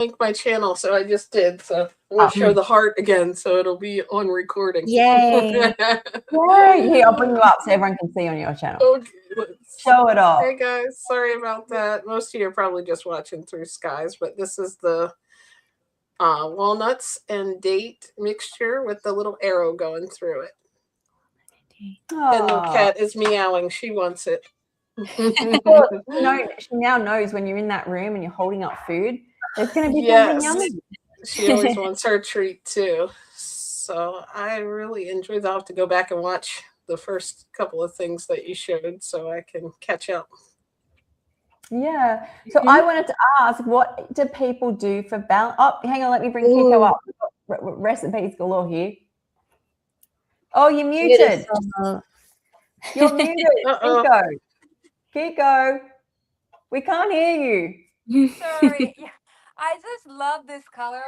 link my channel, so I just did. So I'm gonna show the heart again, so it'll be on recording. Yay! Yay! Here, I'll bring you up so everyone can see on your channel. Okay, Show it off. Hey guys, sorry about that. Most of you are probably just watching through skies, but this is the walnuts and date mixture with the little arrow going through it. And the cat is meowing. She wants it. Well, she now knows when you're in that room and you're holding up food, there's going to be something yummy. She always wants her treat too. So I really enjoyed that. I'll have to go back and watch the first couple of things that you showed so I can catch up. Yeah. So I wanted to ask, what do people do for balance? Oh, hang on, let me bring Kiko up. Recipes galore here. Oh, you're muted. Beautiful. You're muted, Kiko. Kiko, we can't hear you. Sorry. Yeah. I just love this color.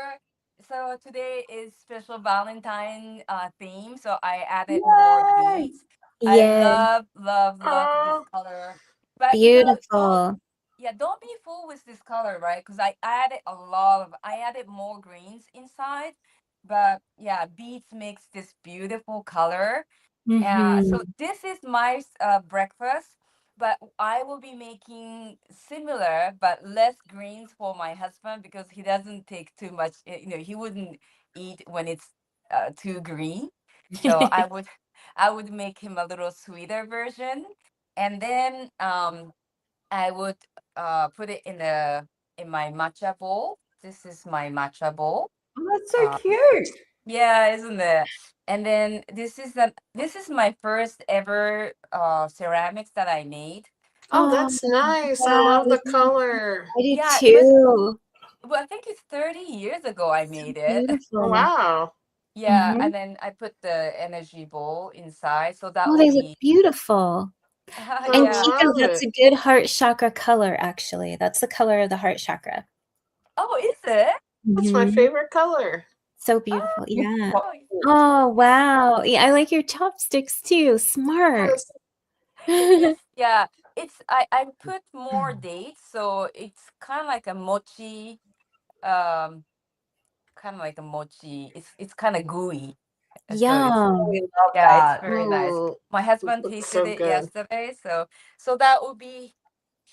So today is special Valentine theme. So I added more beads. Yeah. I love this color. But beautiful. Don't be fooled with this color, right? Because I added more greens inside. But yeah, beads makes this beautiful color. So this is my breakfast. But I will be making similar but less greens for my husband because he doesn't take too much. He wouldn't eat when it's too green. So I would make him a little sweeter version, and then I would put it in my matcha bowl. This is my matcha bowl. Oh, that's so cute. Yeah, isn't it? And then this is my first ever ceramics that I made. Oh, that's nice. Wow. I love the color. I do too. I think it's 30 years ago I made it. Beautiful. Wow. Yeah, and then I put the energy bowl inside, so that they look beautiful. And Kiko, that's a good heart chakra color, actually. That's the color of the heart chakra. Oh, is it? That's my favorite color. So beautiful. Yeah. Oh, wow. Yeah, I like your chopsticks too. Smart. Yeah, I put more dates, so it's kind of like a mochi. It's kind of gooey. Yeah. It's very nice. My husband tasted it yesterday, so that will be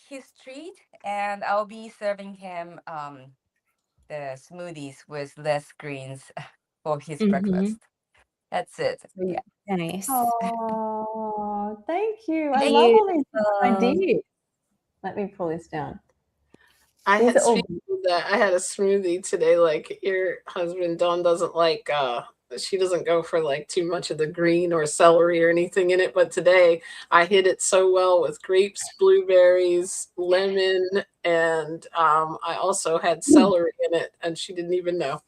his treat, and I'll be serving him the smoothies with less greens for his breakfast. That's it. Yeah. Nice. Oh, thank you. I love all these ideas. Let me pull this down. I had a smoothie today. Like your husband, Dawn, doesn't like she doesn't go for like too much of the green or celery or anything in it. But today I hit it so well with grapes, blueberries, lemon, and I also had celery in it, and she didn't even know.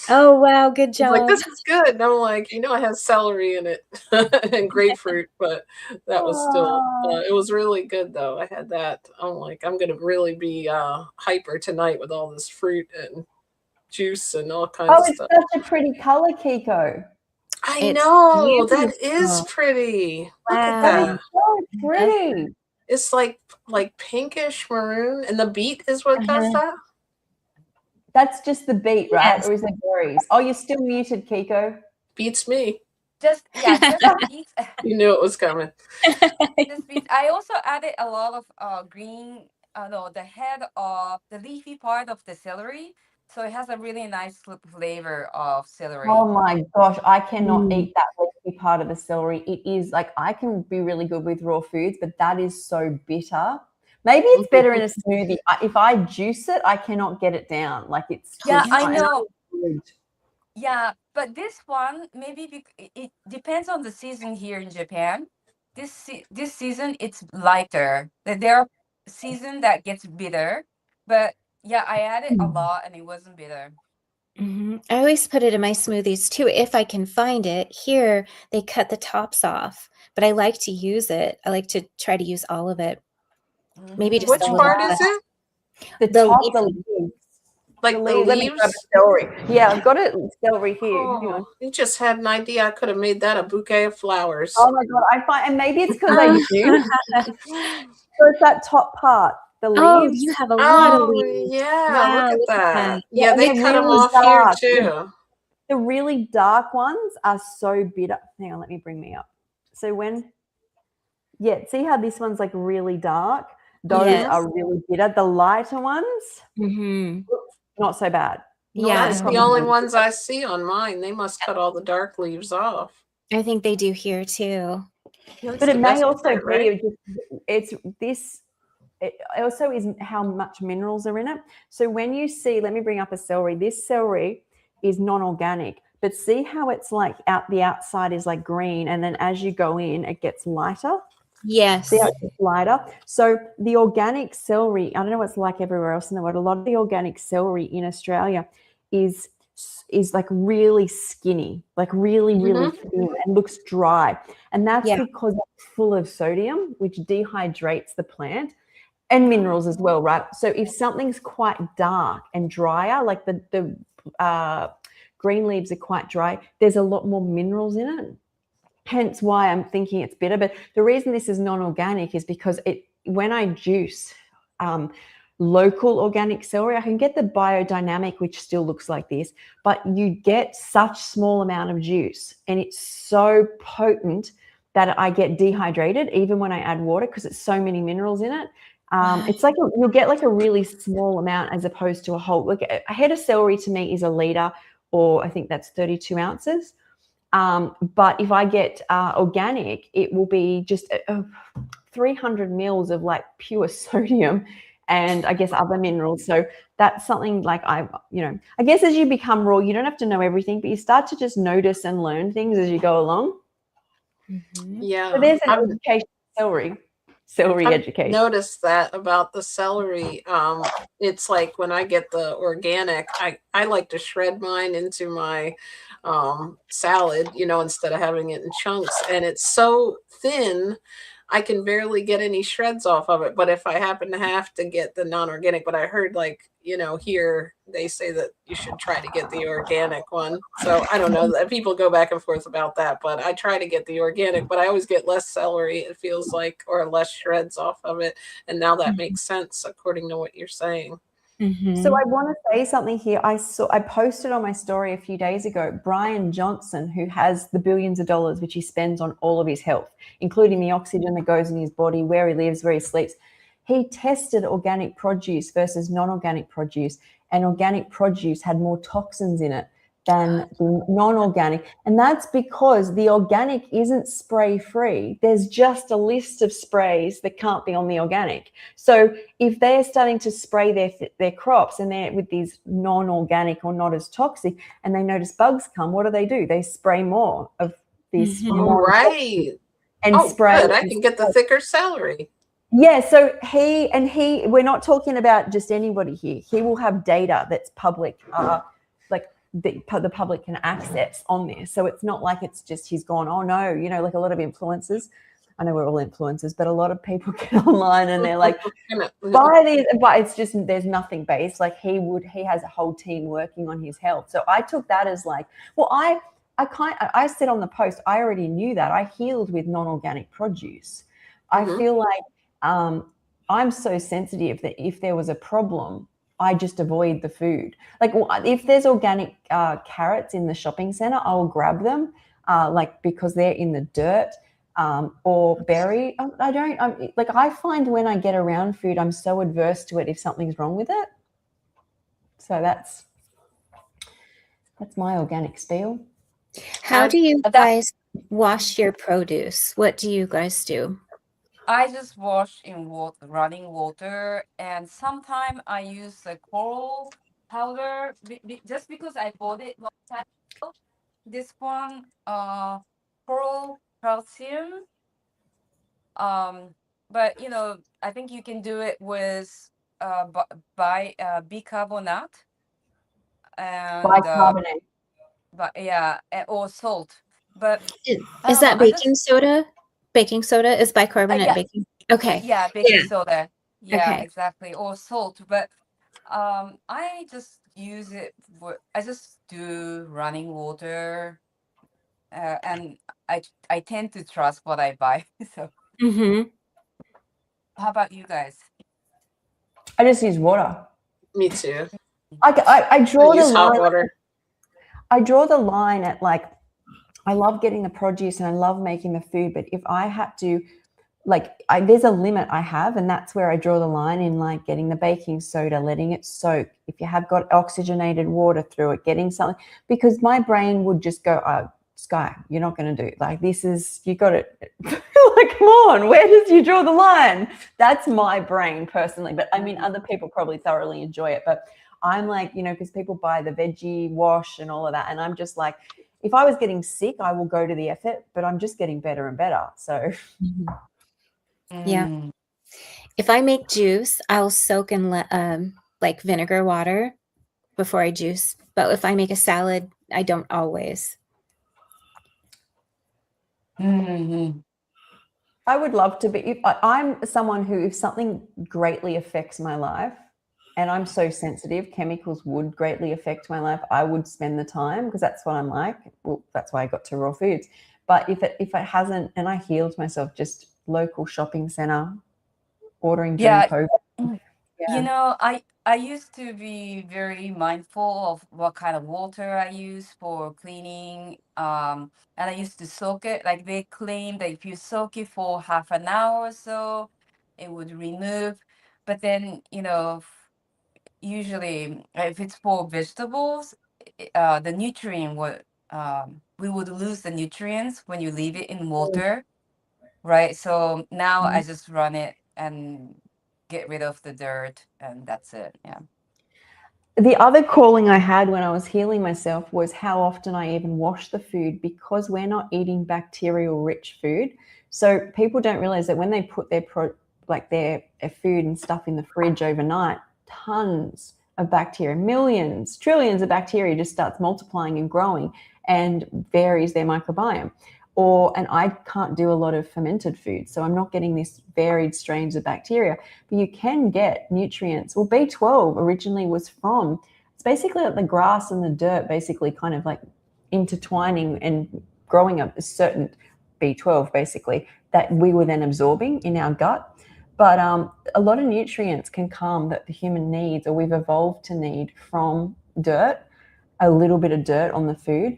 Oh, wow. Good job. Like, this is good. And I'm like, it has celery in it and grapefruit, but that was still, it was really good though. I had that. I'm like, I'm going to really be hyper tonight with all this fruit and juice and all kinds of stuff. Oh, it's such a pretty color, Kiko. I know. That is pretty. Look at that. So pretty. It's like pinkish maroon, and the beet is what does that? That's just the beet, right? Yes. Or is it berries? Oh, you're still muted, Kiko. Beats me. Just beets. You knew it was coming. Just beets. I also added a lot of green, the leafy part of the celery. So it has a really nice flavor of celery. Oh my gosh, I cannot eat that leafy part of the celery. It is like, I can be really good with raw foods, but that is so bitter. Maybe it's better in a smoothie. If I juice it, I cannot get it down. Like it's I know. Yeah, but this one maybe it depends on the season here in Japan. This season it's lighter. There are seasons that gets bitter, but yeah, I added a lot and it wasn't bitter. I always put it in my smoothies too, if I can find it. Here they cut the tops off, but I like to use it. I like to try to use all of it. Maybe just which part is it? The top, the leaves. Like the leaves? Let me grab celery. Yeah, I've got it celery here. Oh, you just had an idea. I could have made that a bouquet of flowers. Oh my god, and maybe it's because I juice. So it's that top part, The Oh, leaves. you have a lot of Oh, leaves. yeah, Wow, look at look at that. that. Yeah, and they they're cut them really off here dark. too. The really dark ones are so bitter. Hang on, let me bring me up. So see how this one's like really dark? Those Yes. are really bitter. The lighter ones, Mm-hmm. not so bad. Not Yeah, That's so the only problematic. ones I see on mine. They must cut all the dark leaves off. I think they do here too. That's But it the may best also part, right? be it's this. It also is how much minerals are in it. So when you see, let me bring up a celery. This celery is non-organic, but see how it's like the outside is like green, and then as you go in, it gets lighter. Yes. See how it gets lighter. So the organic celery, I don't know what it's like everywhere else in the world. A lot of the organic celery in Australia is like really skinny, like really thin, and looks dry. And that's because it's full of sodium, which dehydrates the plant, and minerals as well, right? So if something's quite dark and drier, like the green leaves are quite dry, there's a lot more minerals in it. Hence why I'm thinking it's bitter. But the reason this is non-organic is because when I juice local organic celery, I can get the biodynamic, which still looks like this, but you get such small amount of juice, and it's so potent that I get dehydrated even when I add water because it's so many minerals in it. It's like you'll get like a really small amount as opposed to a whole. Look, a head of celery to me is a liter, or I think that's 32 ounces. But if I get organic, it will be just 300 mils of like pure sodium and I guess other minerals. So that's something like I guess as you become raw, you don't have to know everything, but you start to just notice and learn things as you go along. Mm-hmm. Yeah. So there's an education, celery I've education. noticed that about the celery. It's like when I get the organic, I like to shred mine into my salad, instead of having it in chunks. And it's so thin, I can barely get any shreds off of it. But if I happen to have to get the non-organic, but I heard here they say that you should try to get the organic one. So I don't know that people go back and forth about that, but I try to get the organic, but I always get less celery, it feels like, or less shreds off of it. And now that makes sense according to what you're saying. Mm-hmm. So I want to say something here. I posted on my story a few days ago, Brian Johnson, who has the billions of dollars which he spends on all of his health, including the oxygen that goes in his body, where he lives, where he sleeps. He tested organic produce versus non-organic produce, and organic produce had more toxins in it than the non-organic. And that's because the organic isn't spray-free. There's just a list of sprays that can't be on the organic. So if they're starting to spray their crops and they're with these non-organic or not as toxic, and they notice bugs come, what do? They spray more of this. Oh, right. And spray. Good. I can get the thicker celery. Yeah, so we're not talking about just anybody here. He will have data that's public, like the public can access on this. So it's not like it's just he's gone, oh no, like a lot of influencers. I know we're all influencers, but a lot of people get online and they're like, buy these, but it's just there's nothing based. Like he has a whole team working on his health. So I took that as like, well, I said on the post, I already knew that. I healed with non-organic produce. I feel like I'm so sensitive that if there was a problem, I just avoid the food. Like if there's organic carrots in the shopping center, I'll grab them, because they're in the dirt, or berry. I find when I get around food, I'm so adverse to it if something's wrong with it. So that's my organic spiel. How do you guys wash your produce? What do you guys do? I just wash in running water, and sometimes I use the coral powder just because I bought it one time ago. This one, coral calcium. But I think you can do it with bicarbonate and Bicarbonate. but yeah, or salt. But Is that baking soda? Baking soda is bicarbonate baking. Okay. Yeah, baking soda. Yeah, Okay. exactly. Or salt. But I just use it I just do running water, and I tend to trust what I buy. So Mm-hmm. how about you guys? I just use water. Me too. I draw I the use hot line. water. I draw the line at like, I love getting the produce and I love making the food, but if I had to, like, there's a limit I have, and that's where I draw the line in, like getting the baking soda, letting it soak. If you have got oxygenated water through it, getting something, because my brain would just go, oh, Sky, you're not going to do it. Like, this is, you got it. Like, come on, where does you draw the line? That's my brain personally. But I mean, other people probably thoroughly enjoy it. But I'm like, you know, because people buy the veggie wash and all of that. And I'm just like, if I was getting sick, I will go to the effort, but I'm just getting better and better. So, Yeah. If I make juice, I'll soak in like vinegar water before I juice. But if I make a salad, I don't always. I would love to be. If I'm someone who, if something greatly affects my life, and I'm so sensitive, chemicals would greatly affect my life, I would spend the time, because that's what I'm like. Well, that's why I got to raw foods. But if it hasn't, and I healed myself, just local shopping center, ordering during COVID. You know, I used to be very mindful of what kind of water I use for cleaning. And I used to soak it. Like, they claim that if you soak it for half an hour or so, it would remove. But then, you know, usually if it's for vegetables, the nutrient would we would lose the nutrients when you leave it in water, right? So now I just run it and get rid of the dirt, and that's it. Yeah. The other calling I had when I was healing myself was how often I even wash the food, because we're not eating bacterial rich food. So people don't realize that when they put their food and stuff in the fridge overnight, tons of bacteria, millions, trillions of bacteria just starts multiplying and growing and varies their microbiome. And I can't do a lot of fermented food, so I'm not getting this varied strains of bacteria. But you can get nutrients. Well, B12 originally was from, it's basically like the grass and the dirt basically kind of like intertwining and growing up a certain B12 basically that we were then absorbing in our gut. But a lot of nutrients can come that the human needs, or we've evolved to need, from dirt, a little bit of dirt on the food.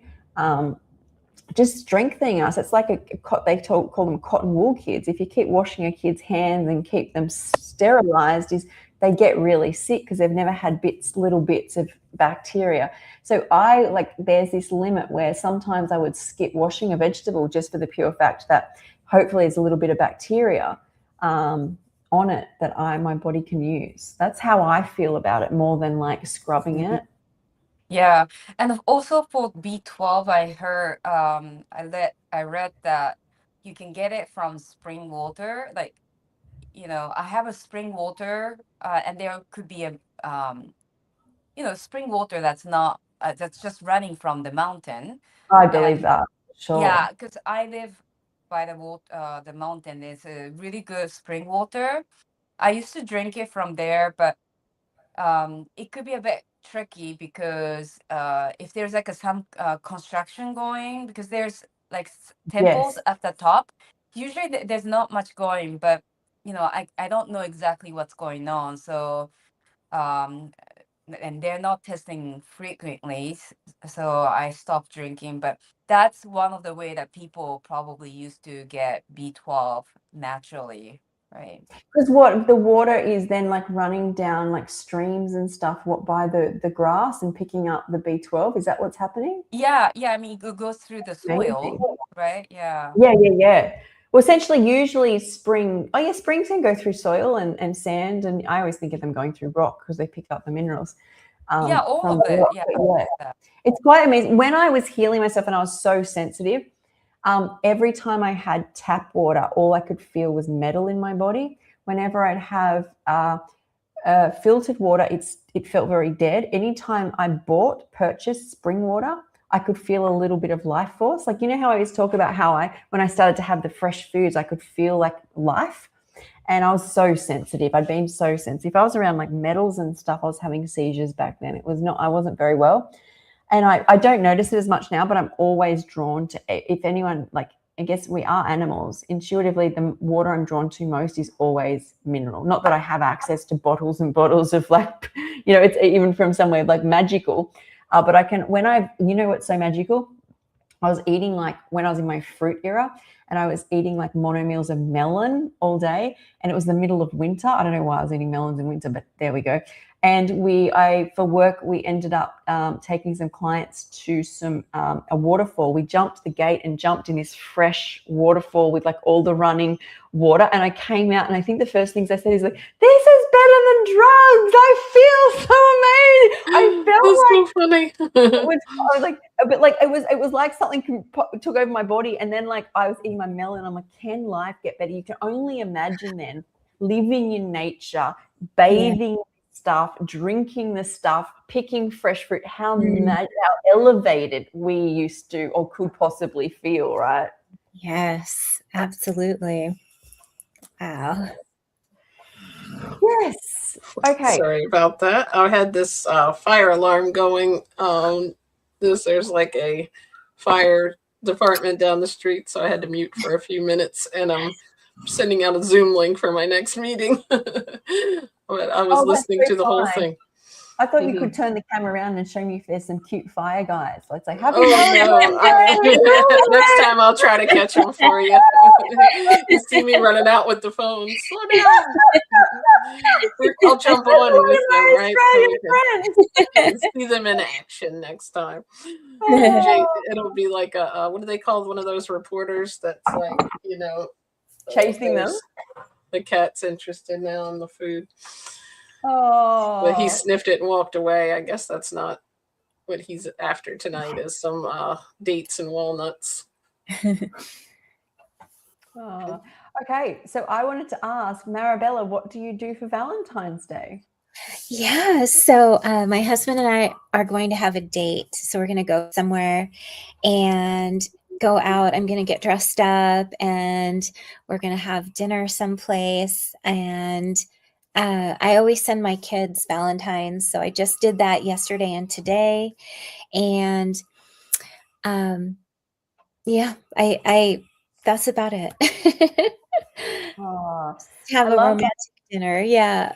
Just strengthening us. It's like they call them cotton wool kids. If you keep washing a kid's hands and keep them sterilized, they get really sick because they've never had little bits of bacteria. So there's this limit where sometimes I would skip washing a vegetable just for the pure fact that hopefully there's a little bit of bacteria on it that my body can use. That's how I feel about it, more than like scrubbing it. Yeah, and also for B12, I heard I read that you can get it from spring water. Like, you know, I have a spring water, and there could be a spring water that's not that's just running from the mountain. I believe that. Sure. Yeah, because I live by the mountain. There's a really good spring water. I used to drink it from there, but it could be a bit tricky because if there's like some construction going, because there's like temples at the top, usually there's not much going, but you know, I don't know exactly what's going on. So and they're not testing frequently, so I stopped drinking. But that's one of the way that people probably used to get B12 naturally. Right. Because what the water is then like running down like streams and stuff, by the grass and picking up the B12. Is that what's happening? Yeah. I mean, it goes through the soil, right? Yeah. Well, essentially, usually springs can go through soil and sand, and I always think of them going through rock because they pick up the minerals. All of it. Yeah. It's quite amazing. When I was healing myself and I was so sensitive, every time I had tap water, all I could feel was metal in my body. Whenever I'd have filtered water, it felt very dead. Anytime I purchased spring water, I could feel a little bit of life force. Like, you know how I always talk about how when I started to have the fresh foods, I could feel like life. And I was so sensitive. I'd been so sensitive. If I was around like metals and stuff, I was having seizures back then. I wasn't very well. And I don't notice it as much now, but I'm always drawn to, if anyone, like I guess we are animals. Intuitively, the water I'm drawn to most is always mineral. Not that I have access to bottles and bottles of like, it's even from somewhere like magical. But I can, what's so magical? I was eating when I was in my fruit era, and I was eating mono meals of melon all day, and it was the middle of winter. I don't know why I was eating melons in winter, but there we go. And for work, we ended up taking some clients to a waterfall. We jumped the gate and jumped in this fresh waterfall with all the running water. And I came out, and I think the first things I said is this is better than drugs. I feel so amazing. I felt That's so funny. I was like, but it was like something took over my body. And then I was eating my melon. I'm like, can life get better? You can only imagine then living in nature, bathing stuff, drinking the stuff, picking fresh fruit, how elevated we used to or could possibly feel, right? Yes, absolutely. Wow. Yes. Okay. Sorry about that. I had this fire alarm going. There's a fire department down the street, so I had to mute for a few minutes, and I'm sending out a Zoom link for my next meeting. But I was listening to the whole thing. I thought you could turn the camera around and show me if there's some cute fire guys. Let's say, Next time I'll try to catch them for you. You see me running out with the phone. Slow down. I'll jump on with them, right? So we can see them in action next time. It'll be like what do they call one of those reporters that's chasing them? The cat's interested now in the food. Oh. But he sniffed it and walked away. I guess that's not what he's after tonight, is some dates and walnuts. Oh. Okay, so I wanted to ask Marabella, what do you do for Valentine's Day? Yeah, so my husband and I are going to have a date. So we're going to go somewhere and go out. I'm going to get dressed up, and we're going to have dinner someplace. And I always send my kids Valentines. So I just did that yesterday and today. And I that's about it. Have a romantic dinner. Yeah.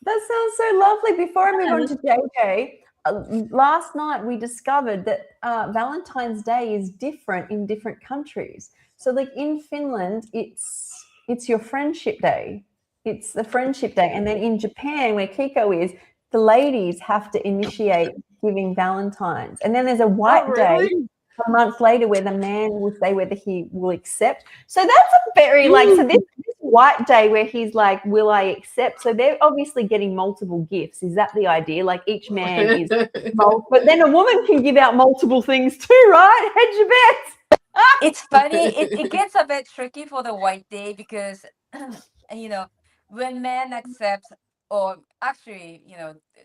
That sounds so lovely. Before I move on to JJ, last night we discovered that Valentine's Day is different in different countries. So in Finland, it's your friendship day. It's the friendship day. And then in Japan, where Kiko is, the ladies have to initiate giving Valentines. And then there's a white day a month later where the man will say whether he will accept. So that's a very so this white day where he's like, will I accept? So they're obviously getting multiple gifts. Is that the idea? Each man is but then a woman can give out multiple things too, right? Hedge your bets. It's funny. It gets a bit tricky for the white day because when men accept, or actually,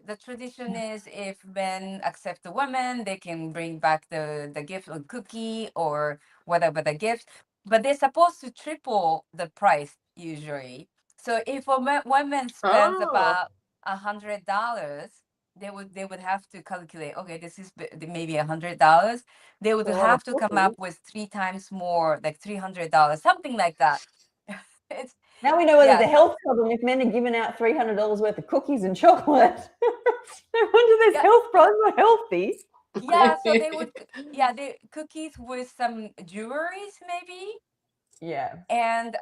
the tradition is if men accept a woman, they can bring back the gift, a cookie or whatever the gift, but they're supposed to triple the price usually. So if one man spends about $100, they would have to calculate, okay, this is maybe $100. They would have to come up with 3 times more, like $300, something like that. Now we know whether there's a health problem if men are giving out $300 worth of cookies and chocolate. No wonder there's health problems. Not healthy. Yeah, so they would, the cookies with some jewelries maybe. Yeah. And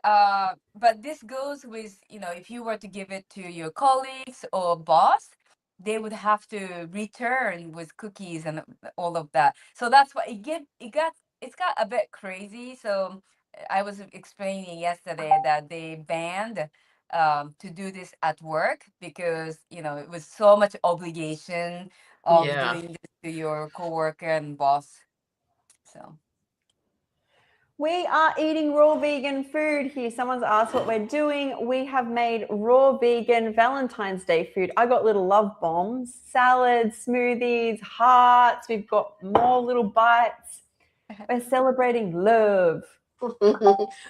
but this goes with, if you were to give it to your colleagues or boss, they would have to return with cookies and all of that. So that's why it's got a bit crazy. So I was explaining yesterday that they banned to do this at work because it was so much obligation of doing this to your coworker and boss. So we are eating raw vegan food here. Someone's asked what we're doing. We have made raw vegan Valentine's Day food. I got little love bombs, salads, smoothies, hearts. We've got more little bites. We're celebrating love.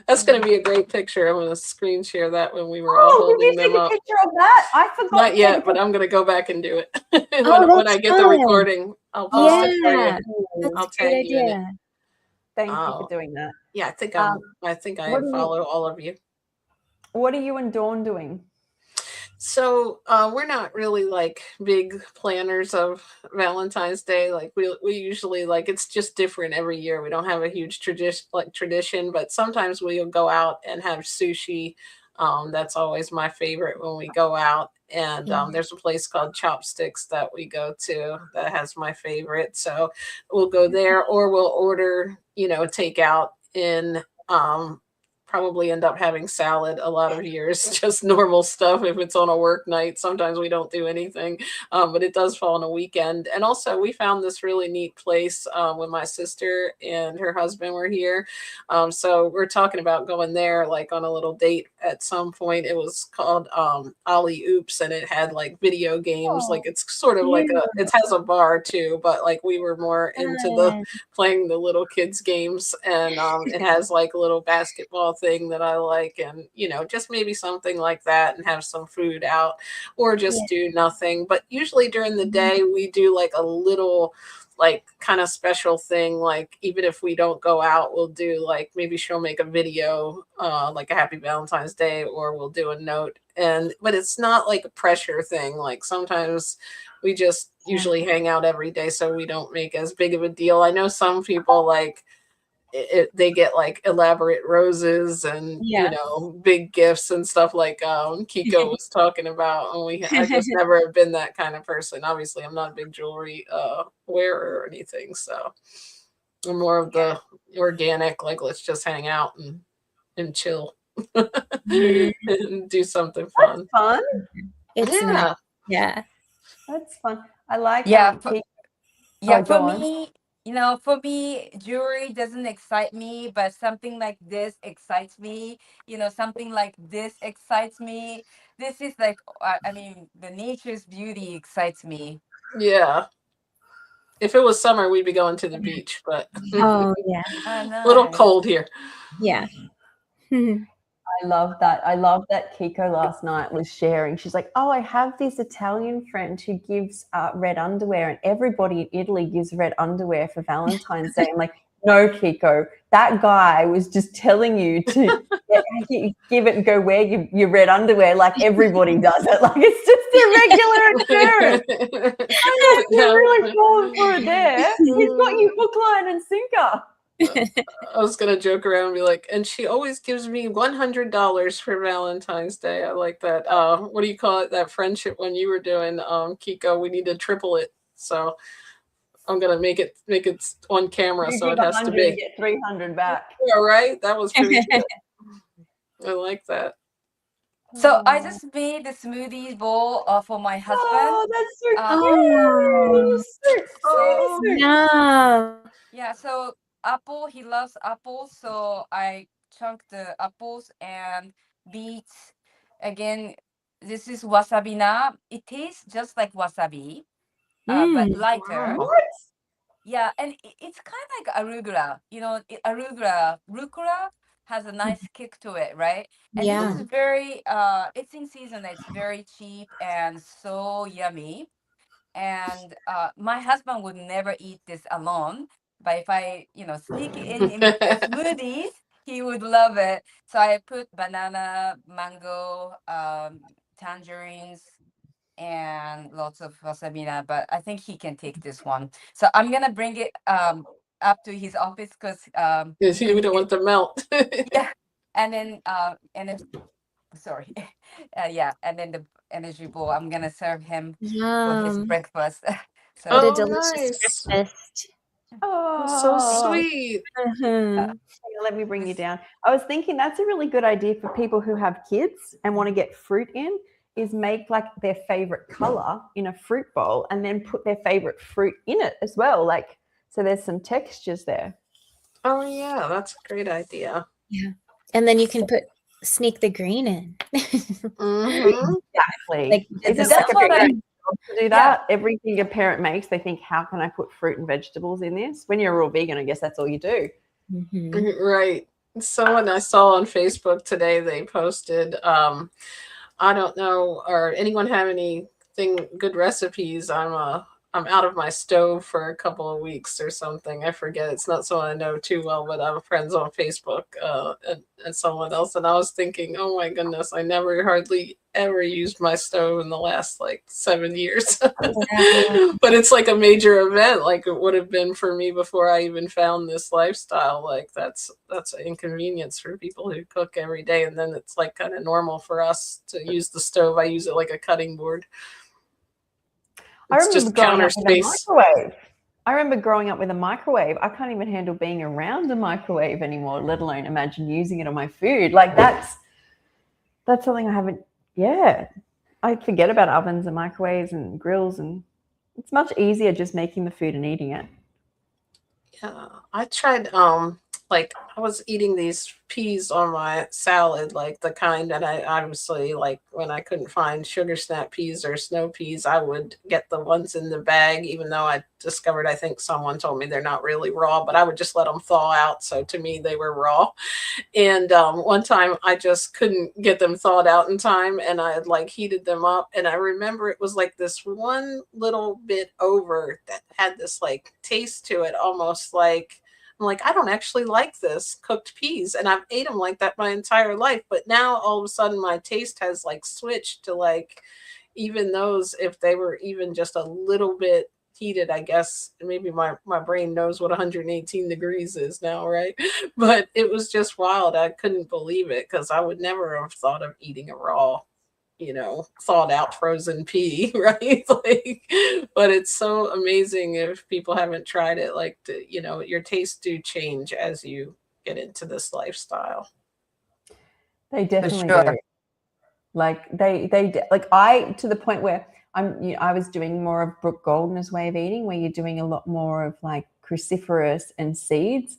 That's going to be a great picture. I'm going to screen share that when we were all holding them up. Picture of that? I forgot. Not yet, but I'm going to go back and do it. when I get the recording, I'll post it for you. I'll tag you in it. Thank you for doing that. Yeah, I think I what do you- follow all of you. What are you and Dawn doing? So we're not really like big planners of Valentine's Day. Like we usually like it's just different every year. We don't have a huge tradition, but sometimes we'll go out and have sushi. That's always my favorite when we go out. And there's a place called Chopsticks that we go to that has my favorite. So we'll go there, or we'll order, takeout in. Probably end up having salad a lot of years, just normal stuff if it's on a work night. Sometimes we don't do anything, but it does fall on a weekend. And also, we found this really neat place when my sister and her husband were here. So we're talking about going there like on a little date at some point. It was called Ollie Oops, and it had like video games. Like it's sort of like it has a bar too, but like we were more into the playing the little kids games, and it has like a little basketball thing that I like, and just maybe something like that, and have some food out, or just do nothing. But usually during the day we do like a little like kind of special thing, like even if we don't go out, we'll do like maybe she'll make a video like a happy Valentine's Day, or we'll do a note. But it's not like a pressure thing. Like sometimes we just usually hang out every day, so we don't make as big of a deal. I know some people like they get like elaborate roses and big gifts and stuff like Kiko was talking about, and I just never have been that kind of person. Obviously I'm not a big jewelry wearer or anything, so I'm more of the organic, like let's just hang out and chill and do something fun. That's fun. It's nice. Yeah, that's fun. I like for me, jewelry doesn't excite me, but something like this excites me. Something like this excites me. This is like, I mean, the nature's beauty excites me. Yeah. If it was summer, we'd be going to the beach, but oh yeah, nice. A little cold here. Yeah. I love that. Kiko last night was sharing. She's like, oh, I have this Italian friend who gives red underwear, and everybody in Italy gives red underwear for Valentine's Day. I'm like, no, Kiko, that guy was just telling you to give it and go wear your red underwear like everybody does it. Like it's just a regular occurrence. You're really falling for it there. He's got you hook, line, and sinker. I was gonna joke around and be like, and she always gives me $100 for Valentine's Day. I like that. What do you call it? That friendship when you were doing Kiko, we need to triple it. So I'm gonna make it on camera, so it has to be. Get 300 back. Yeah, right. That was pretty good. I like that. So I just made the smoothie bowl for my husband. Oh, that's so cute. Yeah. So he loves apples, so I chunked the apples and beets. Again, this is wasabi na. It tastes just like wasabi, but lighter. What? Yeah, and it's kind of like arugula. Rucola has a nice kick to it, right? And this is very, it's in season. It's very cheap and so yummy. And my husband would never eat this alone. But if I, sneak in the smoothies, he would love it. So I put banana, mango, tangerines, and lots of wasabi. But I think he can take this one. So I'm gonna bring it up to his office because we don't want to melt. yeah, and then sorry, and then the energy bowl. I'm gonna serve him for his breakfast. So what a delicious breakfast. Oh, so sweet. Let me bring you down. I was thinking that's a really good idea for people who have kids and want to get fruit in, is make like their favorite color in a fruit bowl and then put their favorite fruit in it as well. Like, so there's some textures there. Oh yeah, that's a great idea. Yeah. And then you can sneak the green in. Exactly. Like, that's like a big to do that. Everything a parent makes, they think, how can I put fruit and vegetables in this? When you're a raw vegan, I guess that's all you do. Right. Someone I saw on Facebook today, they posted, I don't know, or anyone have anything good recipes? I'm I'm out of my stove for a couple of weeks or something. I forget. It's not someone I know too well, but I'm friends on Facebook and someone else. And I was thinking, oh my goodness, I never hardly ever used my stove in the last like 7 years. But it's like a major event, like it would have been for me before I even found this lifestyle. Like that's an inconvenience for people who cook every day. And then it's like kind of normal for us to use the stove. I use it like a cutting board. It's just counter space. I remember growing up with a microwave. I can't even handle being around a microwave anymore, let alone imagine using it on my food. Like that's something I haven't. Yeah, I forget about ovens and microwaves and grills, and it's much easier just making the food and eating it. Yeah, I tried like I was eating these peas on my salad, like the kind that I obviously like when I couldn't find sugar snap peas or snow peas, I would get the ones in the bag, even though I discovered, I think someone told me they're not really raw, but I would just let them thaw out. So to me, they were raw. And one time I just couldn't get them thawed out in time and I had like heated them up. And I remember it was like this one little bit over that had this like taste to it, almost like, I'm like, I don't actually like this cooked peas. And I've ate them like that my entire life. But now all of a sudden my taste has like switched to like, even those, if they were even just a little bit heated, I guess maybe my brain knows what 118 degrees is now, right? But it was just wild. I couldn't believe it because I would never have thought of eating a raw, thawed out frozen pea, right? Like, but it's so amazing if people haven't tried it, like, your tastes do change as you get into this lifestyle. They definitely do. Like I, to the point where I was doing more of Brooke Goldner's way of eating, where you're doing a lot more of like cruciferous and seeds.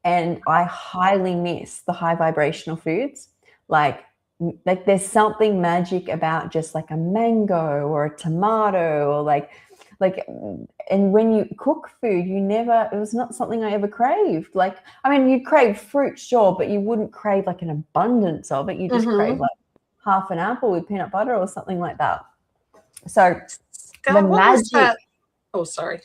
And I highly miss the high vibrational foods. Like there's something magic about just like a mango or a tomato or like, and when you cook food, it was not something I ever craved. Like, I mean, you'd crave fruit, sure, but you wouldn't crave like an abundance of it. You just crave like half an apple with peanut butter or something like that. So God, the magic. Oh, sorry.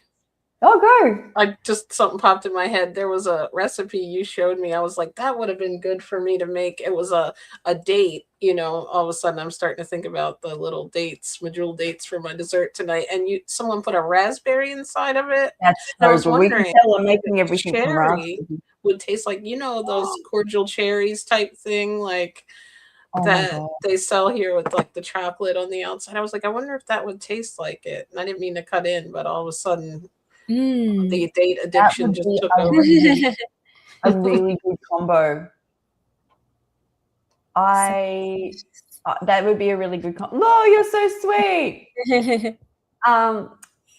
Oh, go. Something popped in my head. There was a recipe you showed me. I was like, that would have been good for me to make. It was a date, all of a sudden I'm starting to think about the little dates, medjool dates for my dessert tonight. And someone put a raspberry inside of it. That's so I was wondering, we can tell I'm making everything from raspberry would taste like, those cordial cherries type thing, like that they sell here with like the chocolate on the outside. I was like, I wonder if that would taste like it. And I didn't mean to cut in, but all of a sudden the date addiction just took over. A really good combo. That would be a really good combo. Oh, you're so sweet.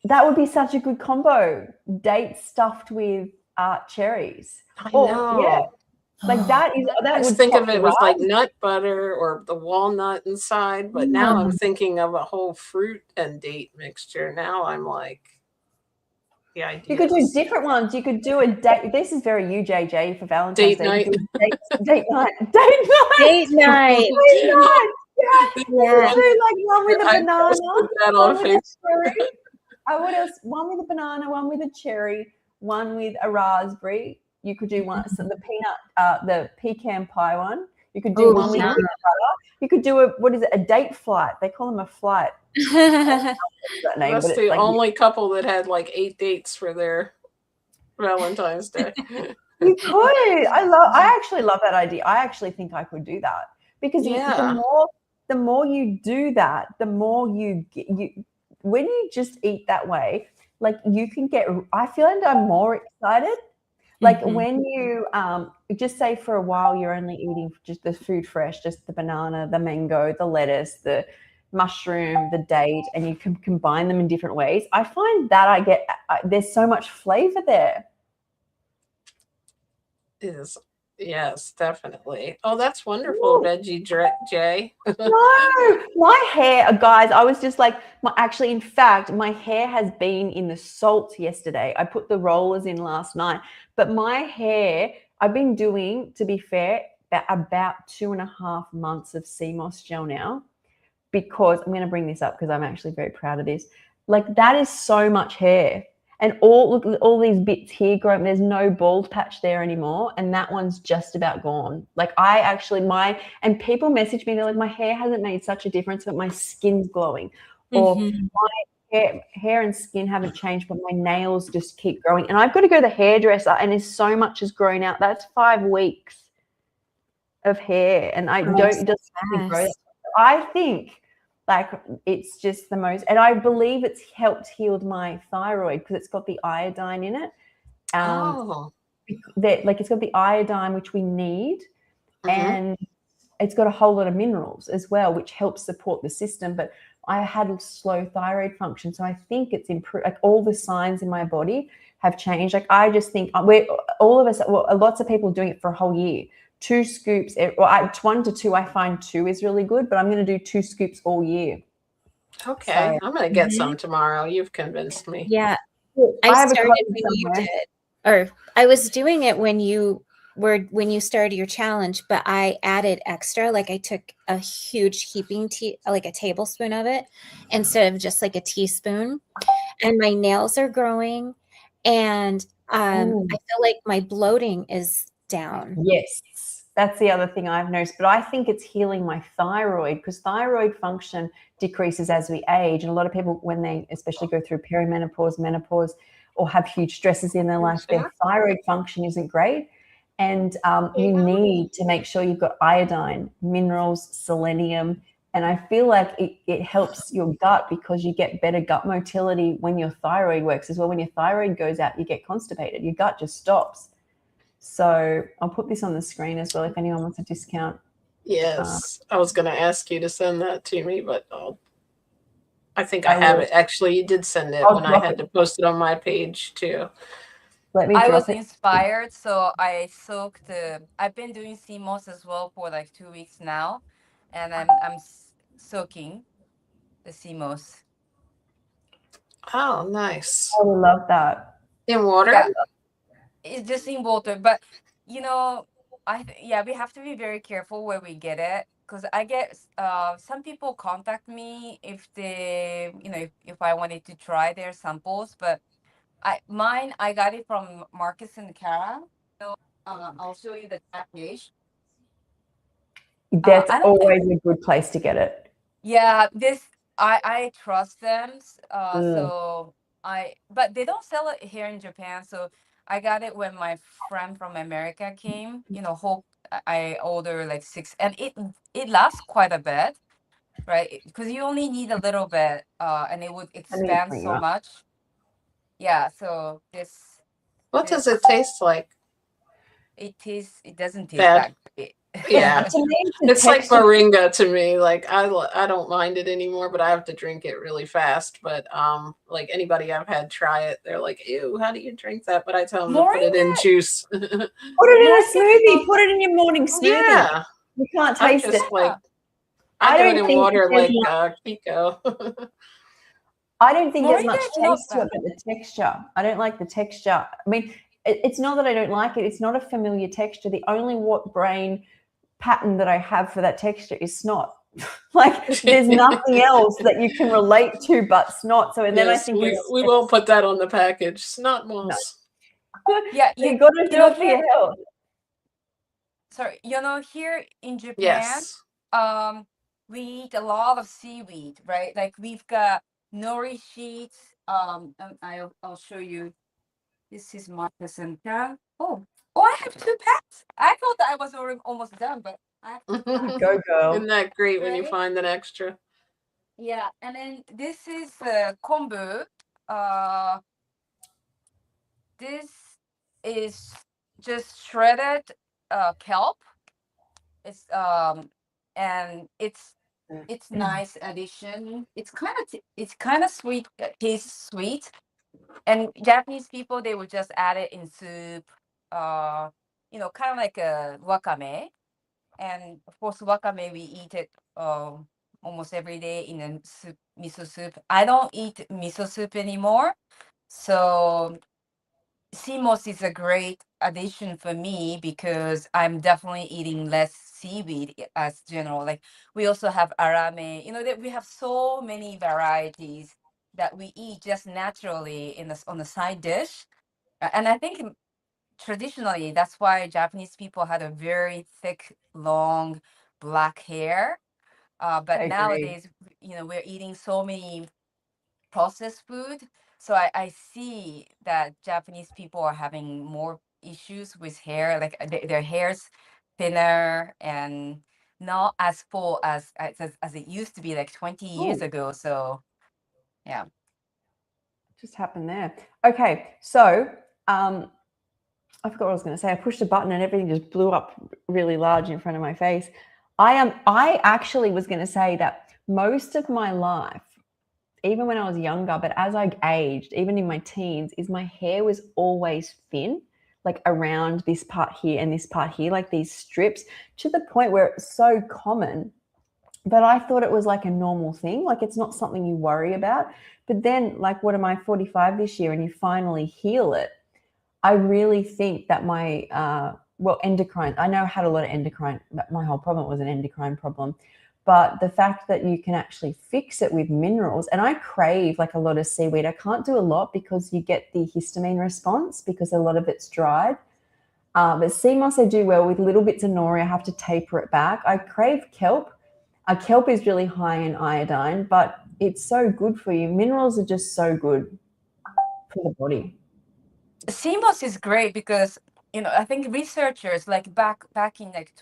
That would be such a good combo. Dates stuffed with cherries. I know. Yeah. Like that I would think of it with like nut butter or the walnut inside, but now I'm thinking of a whole fruit and date mixture. Now I'm like, the idea. You could do different ones. You could do a date. This is very UJJ for Valentine's Day. Night. Date night. Date night. Yeah. Do like one with a banana. That on Facebook. What else? One with a banana, one with a cherry, one with a raspberry. You could do one, so the pecan pie one. You could do one with peanut butter. You could do a date flight. They call them a flight. That's the only couple that had like 8 dates for their Valentine's Day. You could. I actually love that idea. I actually think I could do that because the more you do that, the more you when you just eat that way, like you can get. I feel like I'm more excited. Like when you just say for a while you're only eating just the food fresh, just the banana, the mango, the lettuce, the mushroom, the date, and you can combine them in different ways. I find that there's so much flavor there. Yes, definitely. Oh, that's wonderful, Ooh. Veggie Jay. No, my hair, guys, I was just like, in fact, my hair has been in the salt yesterday. I put the rollers in last night, but my hair, I've been doing, to be fair, about 2.5 months of sea moss gel now, because I'm going to bring this up because I'm actually very proud of this. Like that is so much hair. And look at all these bits here growing. There's no bald patch there anymore. And that one's just about gone. Like I actually, and people message me, they're like, my hair hasn't made such a difference, but my skin's glowing. Or my hair and skin haven't changed, but my nails just keep growing. And I've got to go to the hairdresser and there's so much has grown out. That's 5 weeks of hair. And I don't just grow. I think like it's just the most, and I believe it's helped healed my thyroid because it's got the iodine in it. Like it's got the iodine which we need, and it's got a whole lot of minerals as well, which helps support the system. But I had a slow thyroid function, so I think it's improved. Like all the signs in my body have changed. Like I just think all of us, lots of people doing it for a whole year. 2 scoops, 1 to 2. I find 2 is really good, but I'm going to do 2 scoops all year. Okay, so, I'm going to get some tomorrow. You've convinced me. Yeah, I started when you did, or I was doing it when you started your challenge, but I added extra. Like I took a huge heaping like a tablespoon of it instead of just like a teaspoon, and my nails are growing, and I feel like my bloating is down. Yes. That's the other thing I've noticed, but I think it's healing my thyroid because thyroid function decreases as we age. And a lot of people, when they especially go through perimenopause, menopause, or have huge stresses in their life, their thyroid function isn't great. And you need to make sure you've got iodine, minerals, selenium. And I feel like it helps your gut because you get better gut motility when your thyroid works as well. When your thyroid goes out, you get constipated. Your gut just stops. So I'll put this on the screen as well if anyone wants a discount. Yes, I was going to ask you to send that to me, but I think I have it. Actually, you did send it when I had to post it on my page too. I was inspired, so I soaked. I've been doing CMOS as well for like 2 weeks now, and I'm soaking the CMOS. Oh, nice! I love that. In water. Yeah. It's just in water, but you know, we have to be very careful where we get it because I get some people contact me if they, if I wanted to try their samples, but I got it from Marcus and Kara. So I'll show you the package. That's always a good place to get it. Yeah, I trust them. But they don't sell it here in Japan, so I got it when my friend from America came. I ordered like 6, and it lasts quite a bit, right? Because you only need a little bit, and it would expand so much. Yeah. So this. What does it taste like? It doesn't taste that great. Yeah, it's like moringa to me. Like I don't mind it anymore, but I have to drink it really fast. But like anybody I've had try it, they're like, "Ew, how do you drink that?" But I tell them to put it in juice. Put it in a smoothie. Put it in your morning smoothie. Yeah, you can't taste it. Like I do it in water, like Kiko. I don't think there's much taste to it, but the texture. I don't like the texture. I mean, it's not that I don't like it. It's not a familiar texture. The only brain pattern that I have for that texture is snot. Like there's nothing else that you can relate to but snot. So and then I think we won't put that on the package. Snot moss. No. Yeah, you got to do it for your health. Sorry, here in Japan, we eat a lot of seaweed, right? Like we've got nori sheets. And I'll show you. This is Marcus and Kara. Oh, I have 2 packs. I thought that I was almost done, but I have 2 packs. Go, girl. Isn't that great when you find an extra? Yeah, and then this is kombu. This is just shredded kelp. It's and it's nice addition. It's kind of sweet. Tastes sweet. And Japanese people, they would just add it in soup, kind of like a wakame. And of course, wakame, we eat it almost every day in a miso soup. I don't eat miso soup anymore. So CMOS is a great addition for me because I'm definitely eating less seaweed as general. Like we also have arame, that we have so many varieties that we eat just naturally on the side dish. And I think traditionally that's why Japanese people had a very thick, long black hair. I But agree. nowadays, we're eating so many processed food. So I see that Japanese people are having more issues with hair, like their hair's thinner and not as full as it used to be like 20 years Ooh. ago. So yeah. Just happened there. Okay, so I forgot what I was going to say. I pushed a button and everything just blew up really large in front of my face. I actually was going to say that most of my life, even when I was younger, but as I aged, even in my teens, is my hair was always thin, like around this part here and this part here, like these strips, to the point where it's so common. But I thought it was like a normal thing, like it's not something you worry about. But then, like, what am I, 45 this year, and you finally heal it? I really think that my endocrine, I know I had a lot of endocrine, my whole problem was an endocrine problem, but the fact that you can actually fix it with minerals, and I crave like a lot of seaweed. I can't do a lot because you get the histamine response because a lot of it's dried. But sea moss I do well with, little bits of nori. I have to taper it back. I crave kelp. Kelp is really high in iodine, but it's so good for you. Minerals are just so good for the body. Sea moss is great because I think researchers like back in like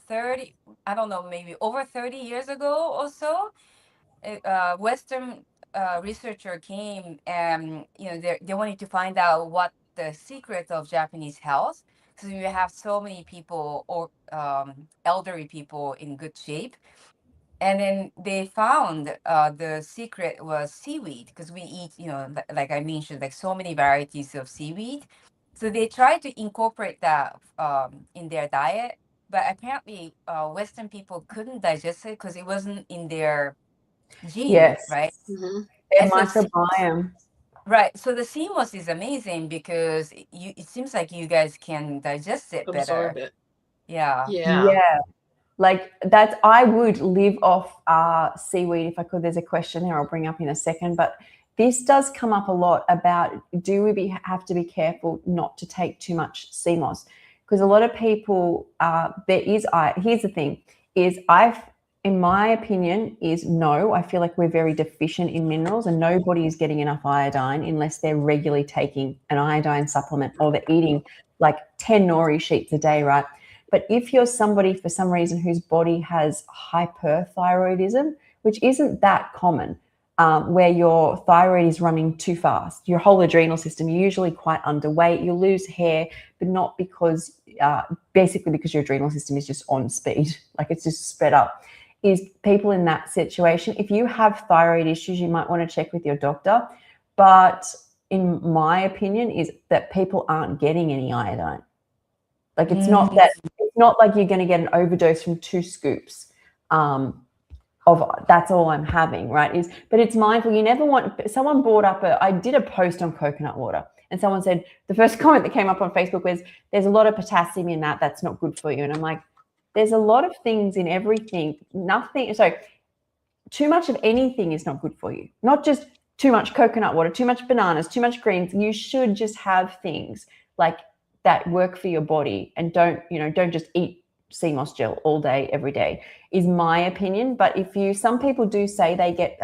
30, I don't know, maybe over 30 years ago or so, Western researcher came and they wanted to find out what the secret of Japanese health, because we have so many people or elderly people in good shape. And then they found the secret was seaweed, because we eat, like I mentioned, like so many varieties of seaweed. So they tried to incorporate that in their diet, but apparently Western people couldn't digest it because it wasn't in their gene, Yes. right? Mm-hmm. Their microbiome. Right. So the sea moss is amazing because it seems like you guys can digest it Absorb better. it. Yeah. Yeah. Like I would live off seaweed if I could. There's a question here I'll bring up in a second, but this does come up a lot about, do we have to be careful not to take too much sea moss? Because a lot of people, here's the thing, is in my opinion, is no, I feel like we're very deficient in minerals, and nobody is getting enough iodine unless they're regularly taking an iodine supplement or they're eating like 10 nori sheets a day, right? But if you're somebody for some reason whose body has hyperthyroidism, which isn't that common, where your thyroid is running too fast, your whole adrenal system, you're usually quite underweight, you lose hair, but not because, basically because your adrenal system is just on speed, like it's just sped up, is people in that situation. If you have thyroid issues, you might want to check with your doctor. But in my opinion, is that people aren't getting any iodine. Like it's not like you're going to get an overdose from 2 scoops of that's all I'm having, right? But it's mindful. You never want, someone brought up I did a post on coconut water, and someone said, the first comment that came up on Facebook was, there's a lot of potassium in that's not good for you. And I'm like, there's a lot of things in everything. Too much of anything is not good for you. Not just too much coconut water, too much bananas, too much greens. You should just have things like that work for your body, and don't just eat sea moss gel all day, every day, is my opinion. But some people do say they get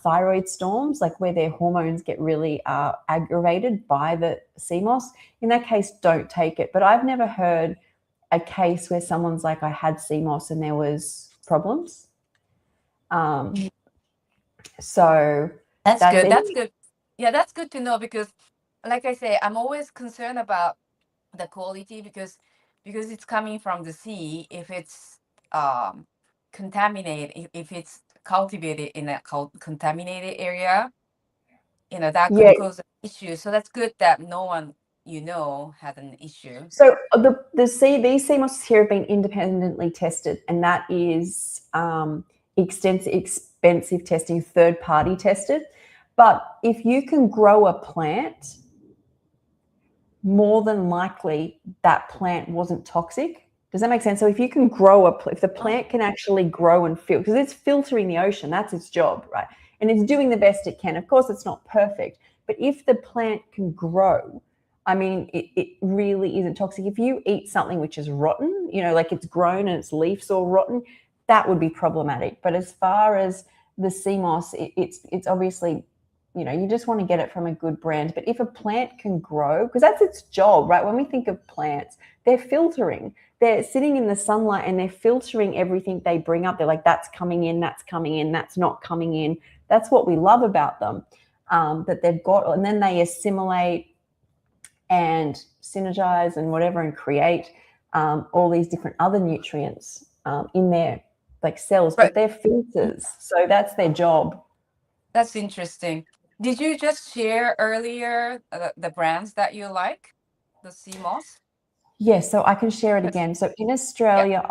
thyroid storms, like where their hormones get really aggravated by the sea moss. In that case, don't take it. But I've never heard a case where someone's like, I had sea moss and there was problems. So that's good. That's good. Yeah, that's good to know, because like I say, I'm always concerned about the quality because it's coming from the sea. If it's contaminated, if it's cultivated in a contaminated area, that could cause issues. So that's good that no one had an issue. So these sea mosses here have been independently tested, and that is expensive testing, third-party tested. But if you can grow a plant, more than likely that plant wasn't toxic. Does that make sense? So if you can grow if the plant can actually grow and filter, because it's filtering the ocean, that's its job, right? and it's doing the best it can. Of course, it's not perfect, but if the plant can grow, I mean, it really isn't toxic. If you eat something which is rotten, you know, like it's grown and its leaves all rotten, that would be problematic. But as far as the sea moss, it's obviously, you know, you just want to get it from a good brand. But if a plant can grow, because that's its job, right? When we think of plants, they're filtering. They're sitting in the sunlight and they're filtering everything they bring up. They're like, that's coming in, that's coming in, that's not coming in. That's what we love about them, that they've got, and then they assimilate and synergize and whatever and create all these different other nutrients in their like cells, but they're filters. So that's their job. That's interesting. Did you just share earlier the brands that you like, the sea moss? Yes, so I can share it again. So in Australia,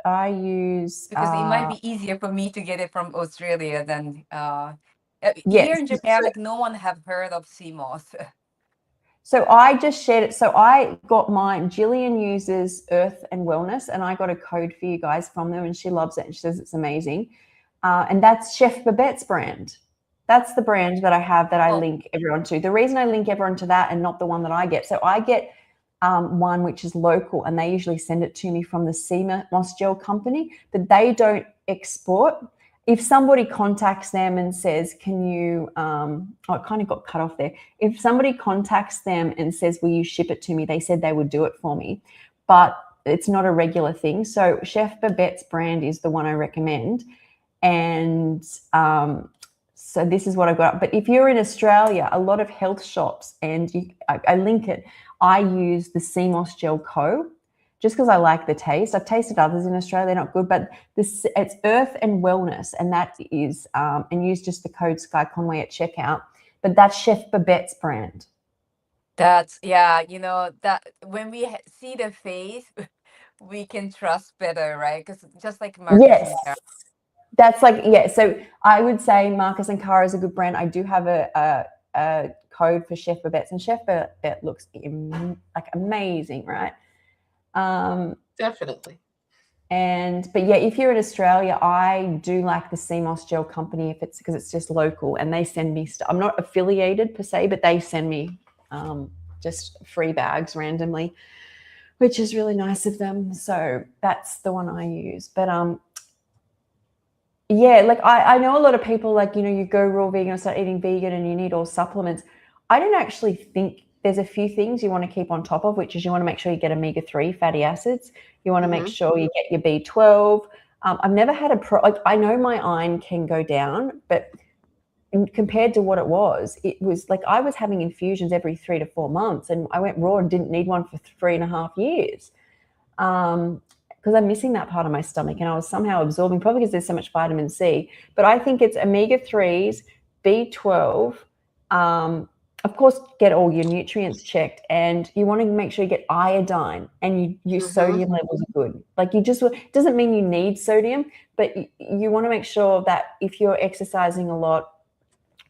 I use because it might be easier for me to get it from Australia than yes. here in Japan. Like no one have heard of sea moss. So I just shared it. So I got mine. Jillian uses Earth and Wellness, and I got a code for you guys from them, and she loves it and she says it's amazing. And that's Chef Babette's brand. That's the brand that I have that I link everyone to. The reason I link everyone to that and not the one that I get, so I get one which is local, and they usually send it to me from the Sea Moss Gel company, but they don't export. If somebody contacts them and says, can you, oh, it kind of got cut off there. If somebody contacts them and says, will you ship it to me? They said they would do it for me, but it's not a regular thing. So Chef Babette's brand is the one I recommend. And so this is what I've got. But if you're in Australia, a lot of health shops, and I link it, I use the Sea Moss Gel Co. just because I like the taste. I've tasted others in Australia, they're not good, but it's Earth and Wellness, and that is, and use just the code Sky Conway at checkout, but that's Chef Babette's brand. That's, yeah, you know, that when we see the face, we can trust better, right? Because just like Marcus and Cara. That's like, yeah, so I would say Marcus and Cara is a good brand. I do have a code for Chef Babette's, and Chef Babette looks like amazing, right? Definitely. But yeah, if you're in Australia, I do like the Sea Moss Gel company if it's because it's just local, and they send me stuff. I'm not affiliated per se, but they send me just free bags randomly, which is really nice of them. So that's the one I use. But yeah, like I know a lot of people, like, you know, you go raw vegan or start eating vegan and you need all supplements. I don't actually think there's a few things you want to keep on top of, which is you want to make sure you get omega-3 fatty acids. You want to make sure you get your B12. I've never had like, I know my iron can go down, but compared to what it was like I was having infusions every 3 to 4 months, and I went raw and didn't need one for 3.5 years. Because I'm missing that part of my stomach, and I was somehow absorbing, probably because there's so much vitamin C. But I think it's omega-3s, B12, of course, get all your nutrients checked, and you want to make sure you get iodine and your sodium levels are good. Like it doesn't mean you need sodium, but you want to make sure that if you're exercising a lot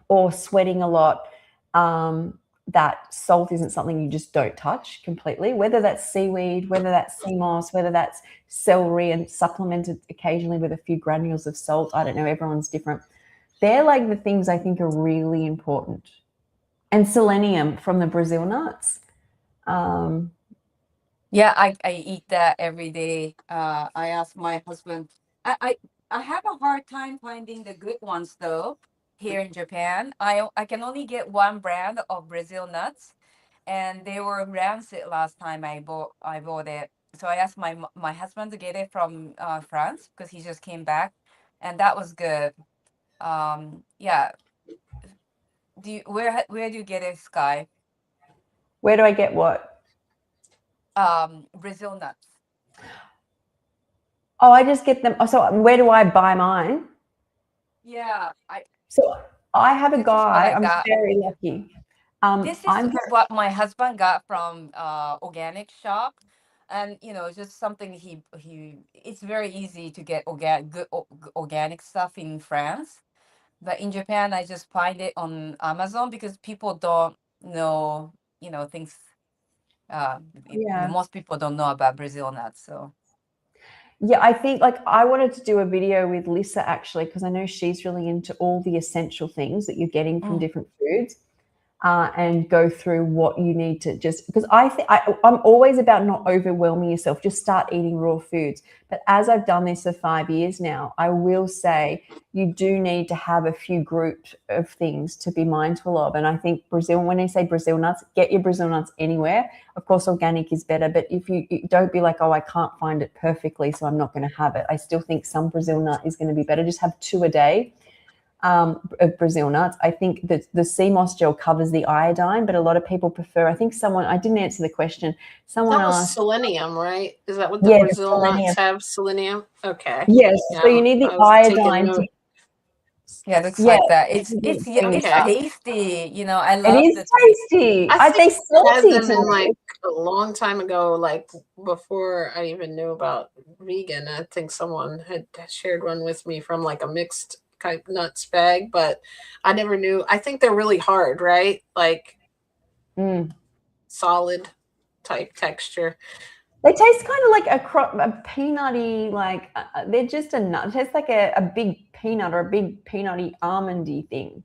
or sweating a lot, that salt isn't something you just don't touch completely, whether that's seaweed, whether that's sea moss, whether that's celery and supplemented occasionally with a few granules of salt. I don't know, everyone's different. They're like the things I think are really important. And selenium from the Brazil nuts. Yeah, I eat that every day. I ask my husband. I have a hard time finding the good ones though. Here in Japan, I can only get one brand of Brazil nuts, and they were rancid last time I bought it. So I asked my husband to get it from France because he just came back, and that was good. Yeah. Where do you get it, Sky? Where do I get what? Brazil nuts. Oh, I just get them. So where do I buy mine? Yeah, So I have a guy. I'm very lucky. This is what my husband got from organic shop, and you know, just something he. It's very easy to get good organic stuff in France, but in Japan, I just find it on Amazon because people don't know, you know, things. Most people don't know about Brazil nuts, so. Yeah, I think like I wanted to do a video with Lisa actually, because I know she's really into all the essential things that you're getting from different foods. And go through what you need to just, because I'm always about not overwhelming yourself. Just start eating raw foods. But as I've done this for 5 years now, I will say you do need to have a few groups of things to be mindful of. And I think Brazil, when they say Brazil nuts, get your Brazil nuts anywhere. Of course, organic is better, but if you don't be like, oh, I can't find it perfectly, so I'm not going to have it. I still think some Brazil nut is going to be better. Just have 2 a day. Of Brazil nuts. I think that the sea moss gel covers the iodine, but a lot of people prefer, I think I didn't answer the question. Someone That was asked. selenium, right? Is that what the Yeah, Brazil selenium. nuts have? Selenium? Okay. Yes. Yeah, So you need the I was taking iodine. note. Yeah, it looks like that. It's Okay. tasty. You know, I It love is the taste. tasty. I Are they think I had salty them in to like me? a long time ago, like before I even knew about vegan. I think someone had shared one with me from like a mixed type nuts bag, but I never knew. I think they're really hard, right? Like solid type texture. They taste kind of like a peanutty, like they're just a nut. It tastes like a big peanut or a big peanutty almondy thing.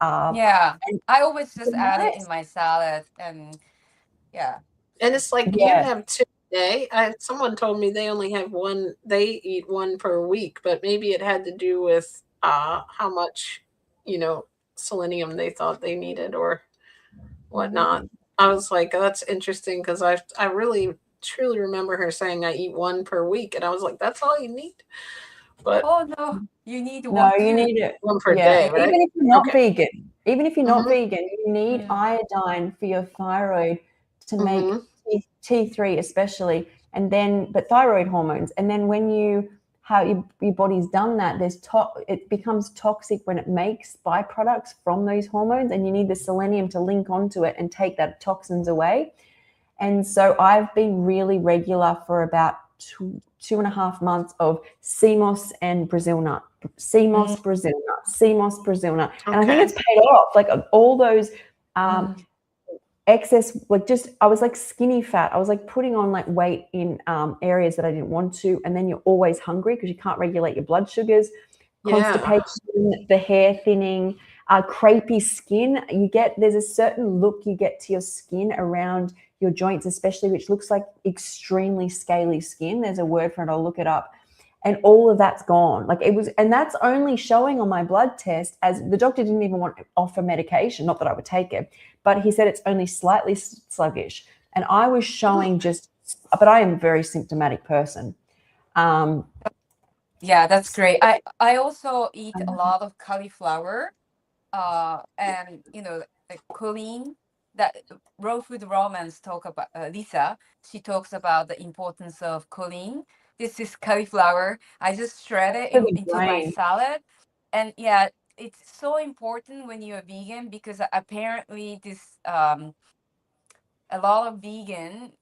Yeah, and I always just they're add it in nice. my salad, and yeah. And it's like you Yeah. have 2 a day. Someone told me they only have 1. They eat 1 per week, but maybe it had to do with how much, selenium they thought they needed or whatnot. I was like, that's interesting because I really truly remember her saying I eat 1 per week, and I was like, that's all you need. But Oh no, you need No, one you too. need it. 1 per Yeah. day, right? Even if you're not Okay. vegan, you need Mm. iodine for your thyroid to make Mhm. T3 especially, but thyroid hormones. And then when your body's done that, it becomes toxic when it makes byproducts from those hormones, and you need the selenium to link onto it and take that toxins away. And so I've been really regular for about 2.5 months of sea moss and Brazil nut, sea moss, Brazil nut, sea moss, Brazil nut. And I think it's paid off. Like all those excess, like I was like skinny fat. I was like putting on like weight in areas that I didn't want to. And then you're always hungry because you can't regulate your blood sugars, constipation, the hair thinning, crepey skin. There's a certain look you get to your skin around your joints, especially, which looks like extremely scaly skin. There's a word for it. I'll look it up. And all of that's gone. And that's only showing on my blood test, as the doctor didn't even want to offer medication, not that I would take it, but he said it's only slightly sluggish. And I was showing but I am a very symptomatic person. Yeah, that's great. I also eat a lot of cauliflower, and like choline. That Raw Food Romance talk about Lisa. She talks about the importance of choline. This is cauliflower. I just shred it into my salad, and yeah, it's so important when you're vegan because apparently this a lot of vegan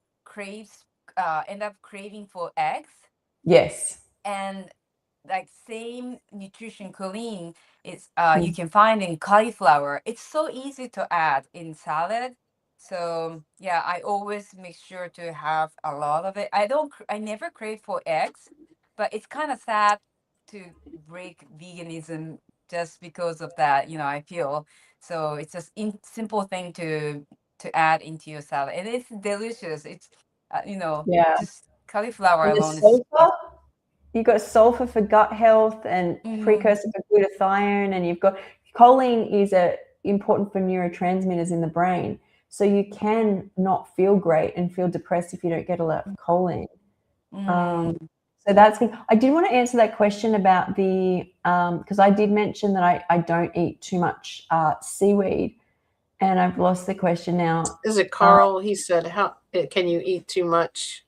end up craving for eggs. Yes. And like same nutrition choline is you can find in cauliflower. It's so easy to add in salad. So yeah, I always make sure to have a lot of it. I never crave for eggs, but it's kind of sad to break veganism just because of that, I feel. So it's just simple thing to add into your salad, and it's delicious. It's just cauliflower And alone is you've got sulfur for gut health and precursor for glutathione, and you've got choline is important for neurotransmitters in the brain. So you can not feel great and feel depressed if you don't get a lot of choline. So that's good. I did want to answer that question about because I did mention that I don't eat too much seaweed, and I've lost the question now. Is it Carl? He said, "How can you eat too much?"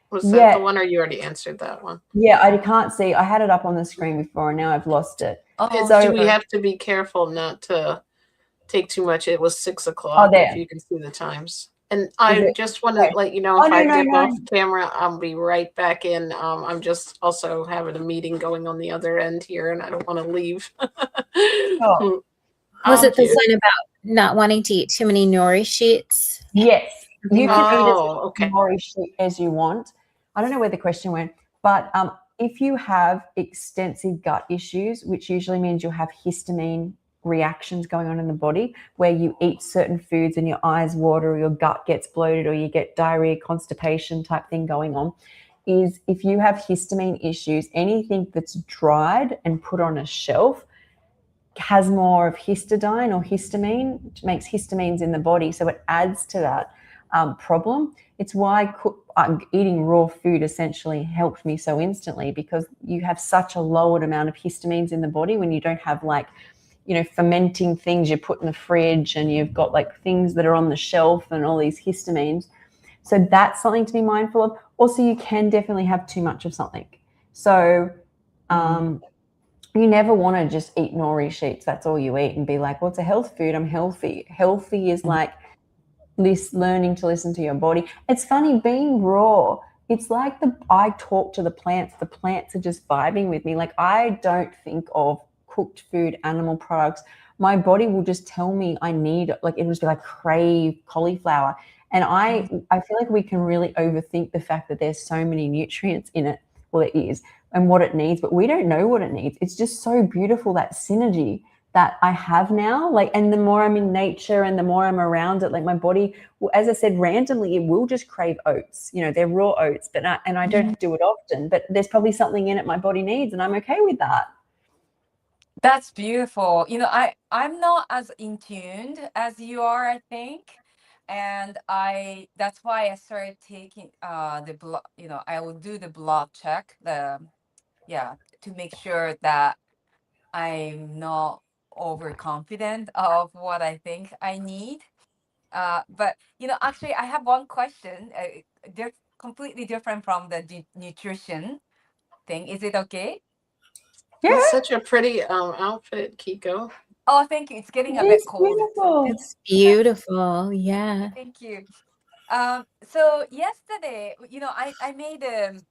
Was that the one, or you already answered that one? Yeah, I can't see. I had it up on the screen before, and now I've lost it. Do we have to be careful not to take too much? It was 6 o'clock. If you can see the times. And I just want to let you know, if I dip off camera, I'll be right back in. I'm just also having a meeting going on the other end here, and I don't want to leave. Was it the sign about not wanting to eat too many nori sheets? Yes. You can eat as okay. nori sheet as you want. I don't know where the question went, but if you have extensive gut issues, which usually means you'll have histamine reactions going on in the body, where you eat certain foods and your eyes water or your gut gets bloated or you get diarrhea, constipation type thing going on, is if you have histamine issues, anything that's dried and put on a shelf has more of histidine or histamine, which makes histamines in the body. So it adds to that problem. It's why eating raw food essentially helped me so instantly, because you have such a lowered amount of histamines in the body when you don't have like, you know, fermenting things you put in the fridge and you've got like things that are on the shelf and all these histamines. So that's something to be mindful of. Also, you can definitely have too much of something. So you never want to just eat nori sheets. That's all you eat and be like, well, it's a health food. I'm healthy. Healthy is like learning to listen to your body. It's funny being raw. It's like I talk to the plants. The plants are just vibing with me. Like I don't think of cooked food, animal products. My body will just tell me I need, like it will just be like crave cauliflower. And I feel like we can really overthink the fact that there's so many nutrients in it. Well, it is, and what it needs, but we don't know what it needs. It's just so beautiful, that synergy that I have now. Like, and the more I'm in nature and the more I'm around it, like my body, well, as I said, randomly, it will just crave oats. You know, they're raw oats, but I don't do it often, but there's probably something in it my body needs, and I'm okay with that. That's beautiful. You know, I'm not as in tuned as you are, I think. And that's why I started taking the blood, you know, I will do the blood check, to make sure that I'm not overconfident of what I think I need. But you know, actually, I have one question. They're completely different from the nutrition thing. Is it okay? Yeah, That's such a pretty outfit, Kiko. Oh, thank you. It's getting a bit cold. Beautiful. It's beautiful. Yeah. Thank you. So yesterday, you know, I made an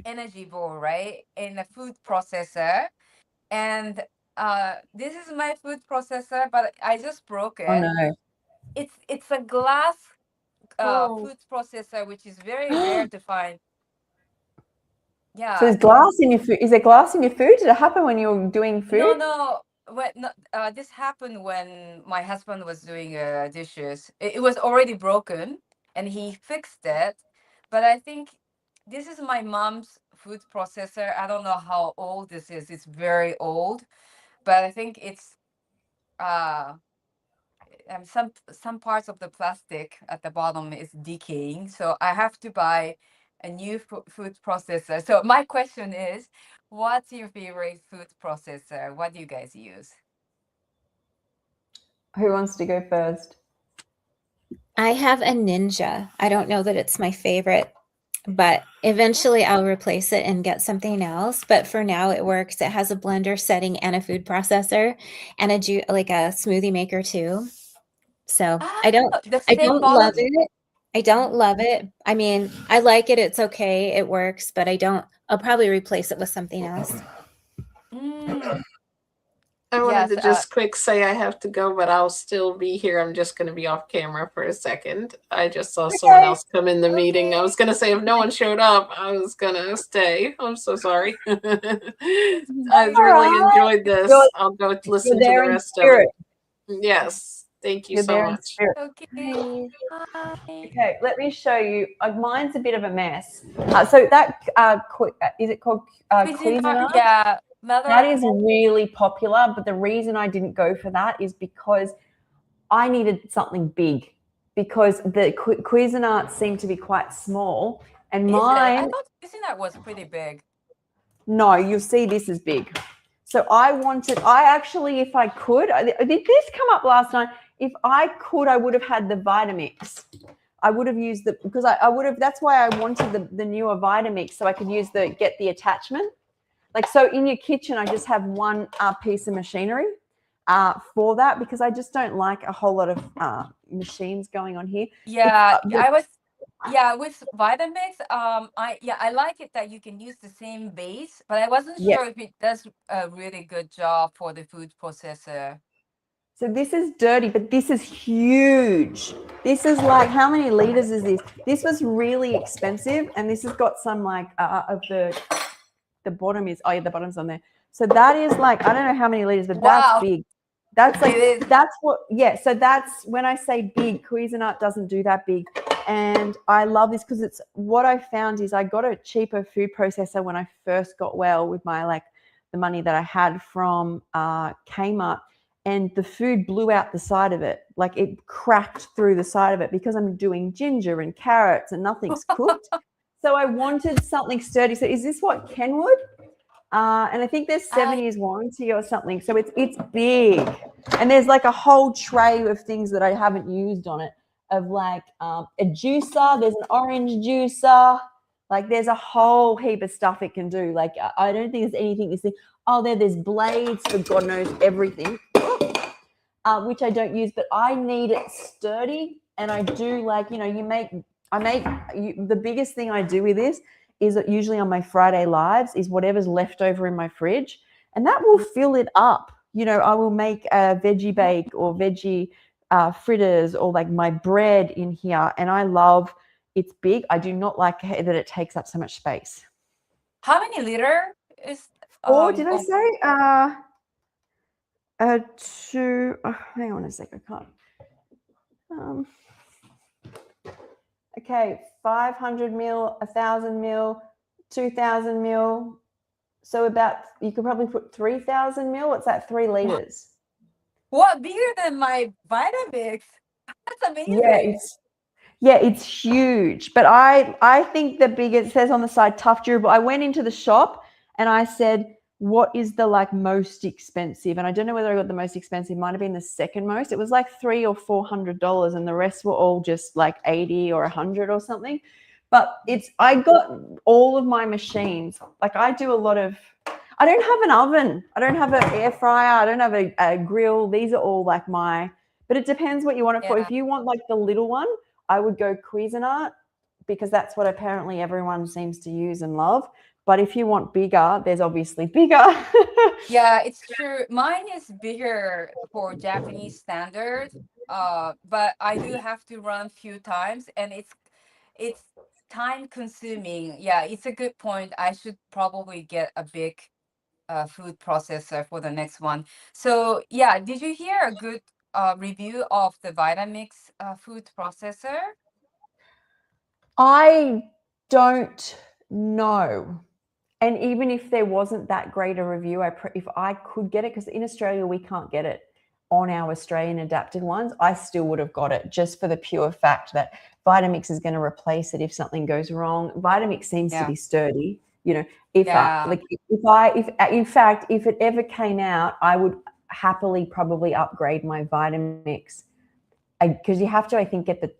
energy bowl, right, in a food processor, and this is my food processor, but I just broke it. Oh no. It's a glass food processor, which is very rare to find. Yeah. So there's glass in your food. Is there glass in your food? Did it happen when you were doing food? No. This happened when my husband was doing dishes. It was already broken, and he fixed it. But I think this is my mom's food processor. I don't know how old this is. It's very old, but I think it's some parts of the plastic at the bottom is decaying. So I have to buy a new food processor. So my question is, what's your favorite food processor? What do you guys use? Who wants to go first? I have a Ninja. I don't know that it's my favorite, but eventually I'll replace it and get something else. But for now, it works. It has a blender setting and a food processor and a smoothie maker too. So I don't love it. I don't love it. I mean, I like it. It's okay. It works, but I'll probably replace it with something else. I wanted to just quick say I have to go, but I'll still be here. I'm just going to be off camera for a second. I just saw someone else come in the meeting. I was going to say if no one showed up, I was going to stay. I'm so sorry. I really enjoyed this. I'll go listen to the rest of it. Yes. Thank you so much. Okay. Okay, let me show you. Mine's a bit of a mess. So that is it called Cuisinart? Yeah. That is really popular, but the reason I didn't go for that is because I needed something big, because the Cuisinart seemed to be quite small, and mine. I thought Cuisinart was pretty big. No, you'll see this is big. So I actually, if I could, did this come up last night? If I could, I would have had the Vitamix. I would have used because I would have, that's why I wanted the newer Vitamix, so I could use get the attachment. Like, so in your kitchen, I just have one piece of machinery for that, because I just don't like a whole lot of machines going on here. Yeah, with Vitamix, I like it that you can use the same base, but I wasn't sure if it does a really good job for the food processor. So this is dirty, but this is huge. This is like, how many liters is this? This was really expensive, and this has got some like of the bottom is, oh yeah, the bottom's on there. So that is like, I don't know how many liters, but Wow. that's big. That's like, It is. that's what, yeah. So that's when I say big, Cuisinart doesn't do that big. And I love this because it's what I found is I got a cheaper food processor when I first got well with my, like the money that I had from Kmart, and the food blew out the side of it. Like it cracked through the side of it because I'm doing ginger and carrots and nothing's cooked. So I wanted something sturdy. So is this what, Kenwood? And I think there's 7 years warranty or something. So it's big. And there's like a whole tray of things that I haven't used on it, of like a juicer. There's an orange juicer. Like there's a whole heap of stuff it can do. Like I don't think there's anything you see. Oh, there's blades for God knows everything, which I don't use, but I need it sturdy. And I do, like, you know, the biggest thing I do with this is that usually on my Friday lives is whatever's left over in my fridge, and that will fill it up. You know, I will make a veggie bake or veggie fritters, or like my bread in here. And I love, it's big. I do not like that it takes up so much space. How many liter is? Did I say? Hang on a sec. I can't. Okay, 500 mil, 1,000 mil, 2,000 mil. So about, you could probably put 3,000 mil. What's that? 3 liters. What, bigger than my Vitamix? That's amazing. Yeah, it's huge. But I think the biggest, it says on the side, tough, durable. I went into the shop and I said, what is the like most expensive? And I don't know whether I got the most expensive. Might have been the second most. It was like $300 or $400, and the rest were all just like 80 or 100 or something. But I got all of my machines. Like I do a lot of, I don't have an oven. I don't have an air fryer. I don't have a grill. These are all like but it depends what you want it for. If you want like the little one, I would go Cuisinart, because that's what apparently everyone seems to use and love. But if you want bigger, there's obviously bigger. Yeah, it's true. Mine is bigger for Japanese standards, but I do have to run a few times, and it's time consuming. Yeah, it's a good point. I should probably get a big food processor for the next one. So yeah, did you hear a good review of the Vitamix food processor? I don't know. And even if there wasn't that great a review, if I could get it, because in Australia we can't get it on our Australian adapted ones, I still would have got it, just for the pure fact that Vitamix is going to replace it if something goes wrong. Vitamix seems to be sturdy. You know, if it ever came out, I would happily probably upgrade my Vitamix, because you have to, I think, get the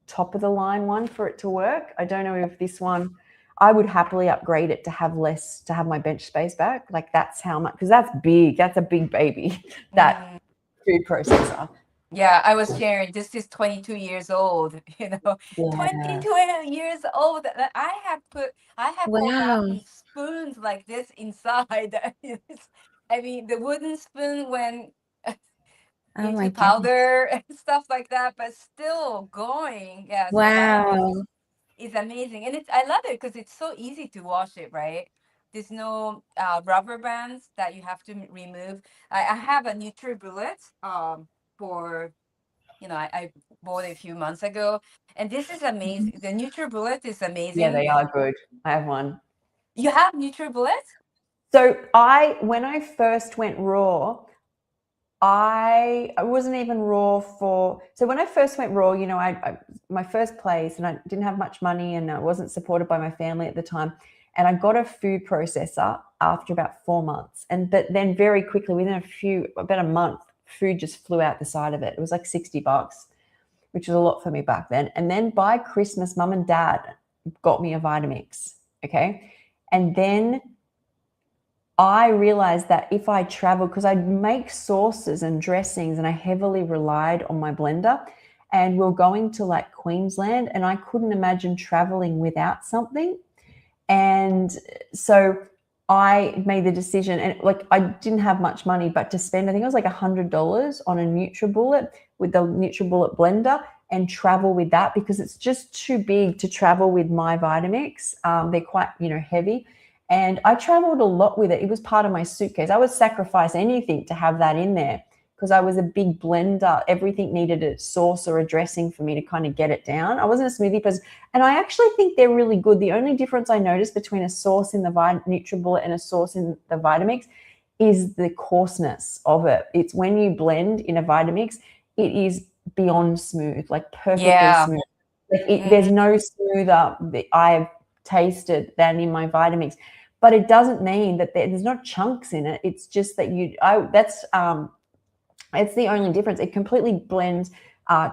top of the line one for it to work. I don't know if this one, I would happily upgrade it to have my bench space back. Like that's how much, because that's big. That's a big baby, that food processor. Yeah, I was sharing, this is 22 years old, you know, 22 years old. I have put spoons like this inside. I mean, the wooden spoon went into powder and stuff like that, but still going. Yeah. Wow. It's amazing. And I love it because it's so easy to wash it, right? There's no rubber bands that you have to remove. I have a NutriBullet for, you know, I bought it a few months ago, and this is amazing. The NutriBullet is amazing. Yeah, they are good. I have one. You have NutriBullet? So when I first went raw, I wasn't even raw so when I first went raw, you know, my first place, and I didn't have much money, and I wasn't supported by my family at the time. And I got a food processor after about 4 months. But then very quickly, within about a month, food just flew out the side of it. It was like $60, which was a lot for me back then. And then by Christmas, Mum and Dad got me a Vitamix. Okay. And then I realized that if I traveled, because I'd make sauces and dressings, and I heavily relied on my blender, and we're going to like Queensland, and I couldn't imagine traveling without something. And so I made the decision, and like I didn't have much money, but to spend, I think it was like $100 on a NutriBullet with the NutriBullet blender. and travel with that, because it's just too big to travel with my Vitamix. They're quite, heavy. And I traveled a lot with it. It was part of my suitcase. I would sacrifice anything to have that in there because I was a big blender. Everything needed a sauce or a dressing for me to kind of get it down. I wasn't a smoothie person. And I actually think they're really good. The only difference I noticed between a sauce in the NutriBullet and a sauce in the Vitamix is the coarseness of it. It's when you blend in a Vitamix, it is beyond smooth, like perfectly smooth. Like there's no smoother that I've tasted than in my Vitamix. But it doesn't mean that there's not chunks in it. It's just that it's the only difference. It completely blends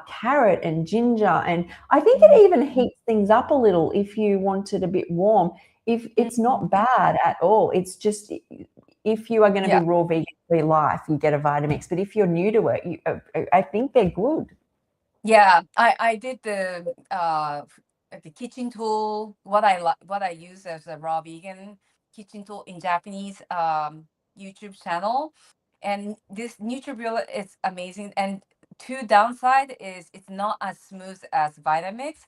carrot and ginger, and I think it even heats things up a little if you want it a bit warm. If it's not bad at all, it's just if you are going to be raw vegan for your life, you get a Vitamix. But if you're new to it, I think they're good. Yeah, I did the kitchen tool. What I use as a raw vegan kitchen tool in Japanese YouTube channel, and this NutriBullet is amazing. And two downside is it's not as smooth as Vitamix,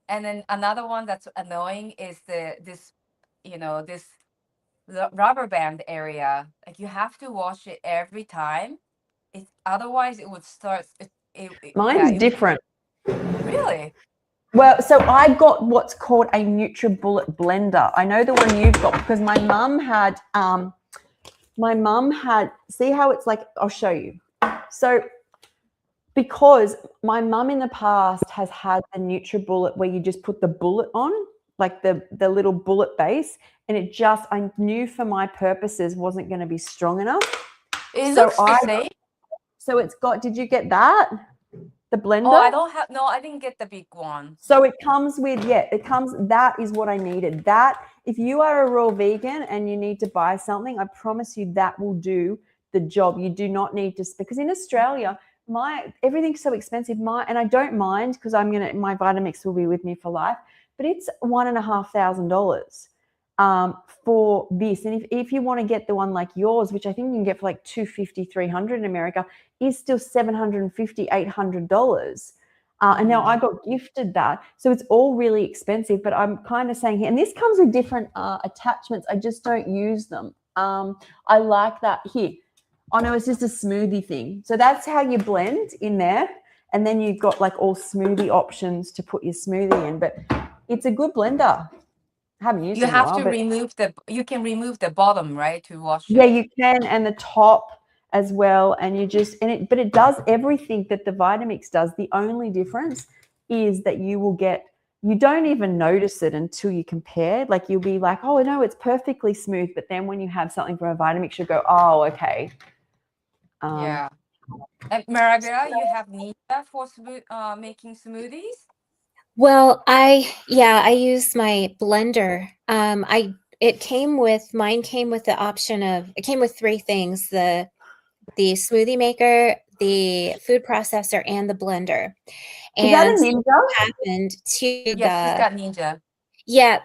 and then another one that's annoying is this rubber band area. Like you have to wash it every time. Otherwise it would start. Mine's different. Really? Well, so I got what's called a NutriBullet blender. I know the one you've got because my mum had, see how it's like, I'll show you. So because my mum in the past has had a NutriBullet where you just put the bullet on, like the little bullet base, and it just, I knew for my purposes wasn't going to be strong enough. It looks the same. So it's got, did you get that? The blender? Oh, I didn't get the big one. So it comes with, that is what I needed. That, if you are a raw vegan and you need to buy something, I promise you that will do the job. You do not need to, because in Australia, everything's so expensive. And I don't mind because my Vitamix will be with me for life, but it's $1,500 for this. And if you want to get the one like yours, which I think you can get for like $250, $300 in America, is still $750, $800. And now I got gifted that. So it's all really expensive, but I'm kind of saying here, and this comes with different attachments. I just don't use them. I like that here. Oh no, it's just a smoothie thing. So that's how you blend in there. And then you've got like all smoothie options to put your smoothie in, but it's a good blender. I haven't used it. You have to remove you can remove the bottom, right, to wash it. Yeah, you can, and the top as well. And but it does everything that the Vitamix does. The only difference is that you don't even notice it until you compare. Like you'll be like, oh no, it's perfectly smooth. But then when you have something from a Vitamix, you'll go, oh, okay. Yeah. And Maragera, you have Ninja for making smoothies? Well, I use my blender. Mine came with the option of, it came with three things: the smoothie maker, the food processor, and the blender. And is that a Ninja? Happened to Yes, she's got Ninja. Yeah.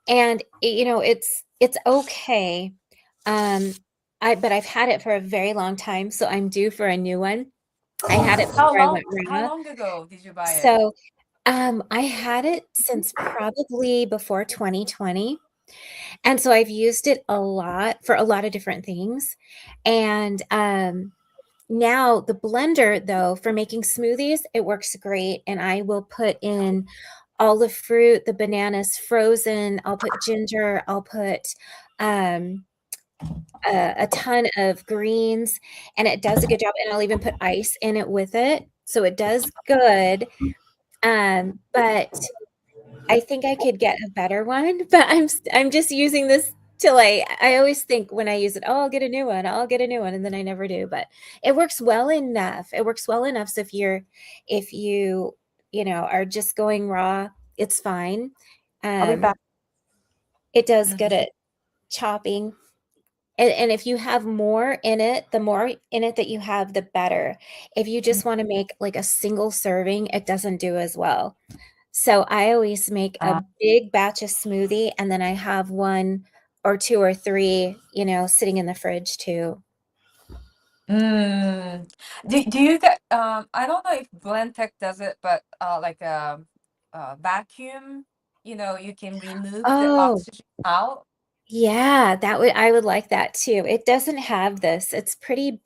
And it's okay. But I've had it for a very long time, so I'm due for a new one. I had it before I went raw. How long ago did you buy it? So I had it since probably before 2020. And so I've used it a lot for a lot of different things. And now the blender, though, for making smoothies, it works great. And I will put in all the fruit, the bananas frozen. I'll put ginger. I'll put a ton of greens, and it does a good job. And I'll even put ice in it with it. So it does good. But I think I could get a better one, but I'm just using this till I always think when I use it, oh, I'll get a new one. And then I never do, but it works well enough. So if you are just going raw, it's fine. I'll be back. It does good at chopping. And if you have more in it, the more in it that you have, the better. If you just want to make like a single serving, it doesn't do as well. So I always make a big batch of smoothie, and then I have 1 or 2 or 3, sitting in the fridge too. Mm. Do you get I don't know if Blendtec does it, but like vacuum, you can remove the Oh, oxygen out. yeah, I would like that too. It doesn't have this. It's pretty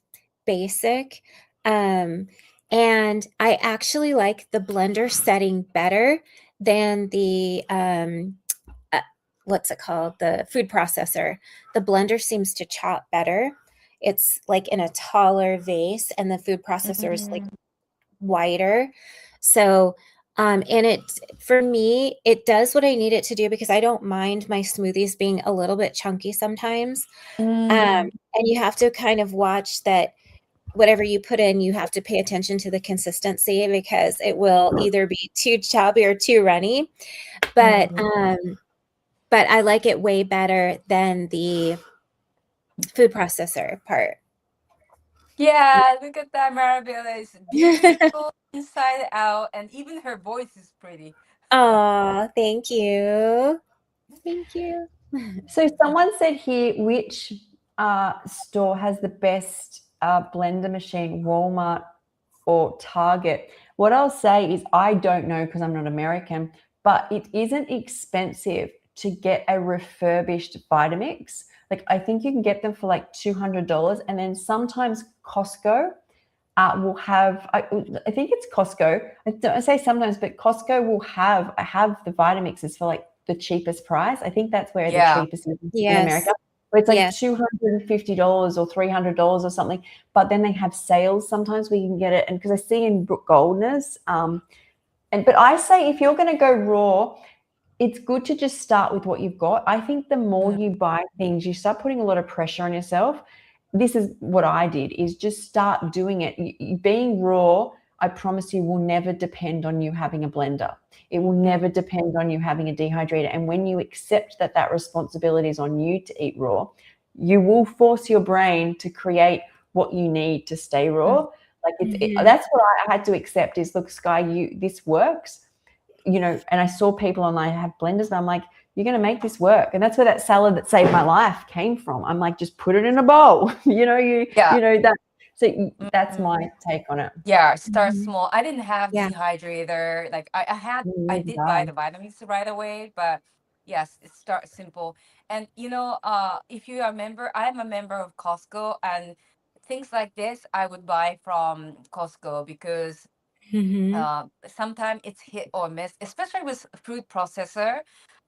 basic. Um, and I actually like the blender setting better than the what's it called? The food processor. The blender seems to chop better. It's like in a taller vase, and the food processor is like Mm. wider. So, and it for me, it does what I need it to do because I don't mind my smoothies being a little bit chunky sometimes. Mm. And you have to kind of watch that whatever you put in, you have to pay attention to the consistency because it will either be too chubby or too runny. But Mm. but I like it way better than the food processor part. Yeah, look at that. Marabella is beautiful inside out, and even her voice is pretty. Oh, thank you. Thank you. So someone said here, which store has the best blender machine, Walmart or Target? What I'll say is I don't know because I'm not American, but it isn't expensive to get a refurbished Vitamix. Like I think you can get them for like $200, and then sometimes Costco will have. I think it's Costco. I say sometimes, but Costco will have the Vitamixes for like the cheapest price. I think that's where the Yeah. cheapest is in Yes. America. Where it's like Yes. $250 or $300 or something. But then they have sales sometimes where you can get it. And because I see in Brooke Goldner's, but I say if you're going to go raw, it's good to just start with what you've got. I think the more you buy things, you start putting a lot of pressure on yourself. This is what I did, is just start doing it. Being raw, I promise you, will never depend on you having a blender. It will never depend on you having a dehydrator. And when you accept that responsibility is on you to eat raw, you will force your brain to create what you need to stay raw. Like that's what I had to accept is, look, Sky, this works. And I saw people online have blenders, and I'm like, you're going to make this work. And that's where that salad that saved my life came from. I'm like, just put it in a bowl. That. So that's my take on it. Yeah, start Mhm. small. I didn't have Yeah. dehydrator. Like I did buy the vitamins right away, but yes, it starts simple. And if you are a member, I'm a member of Costco, and things like this I would buy from Costco because Mhm. sometimes it's hit or miss, especially with food processor.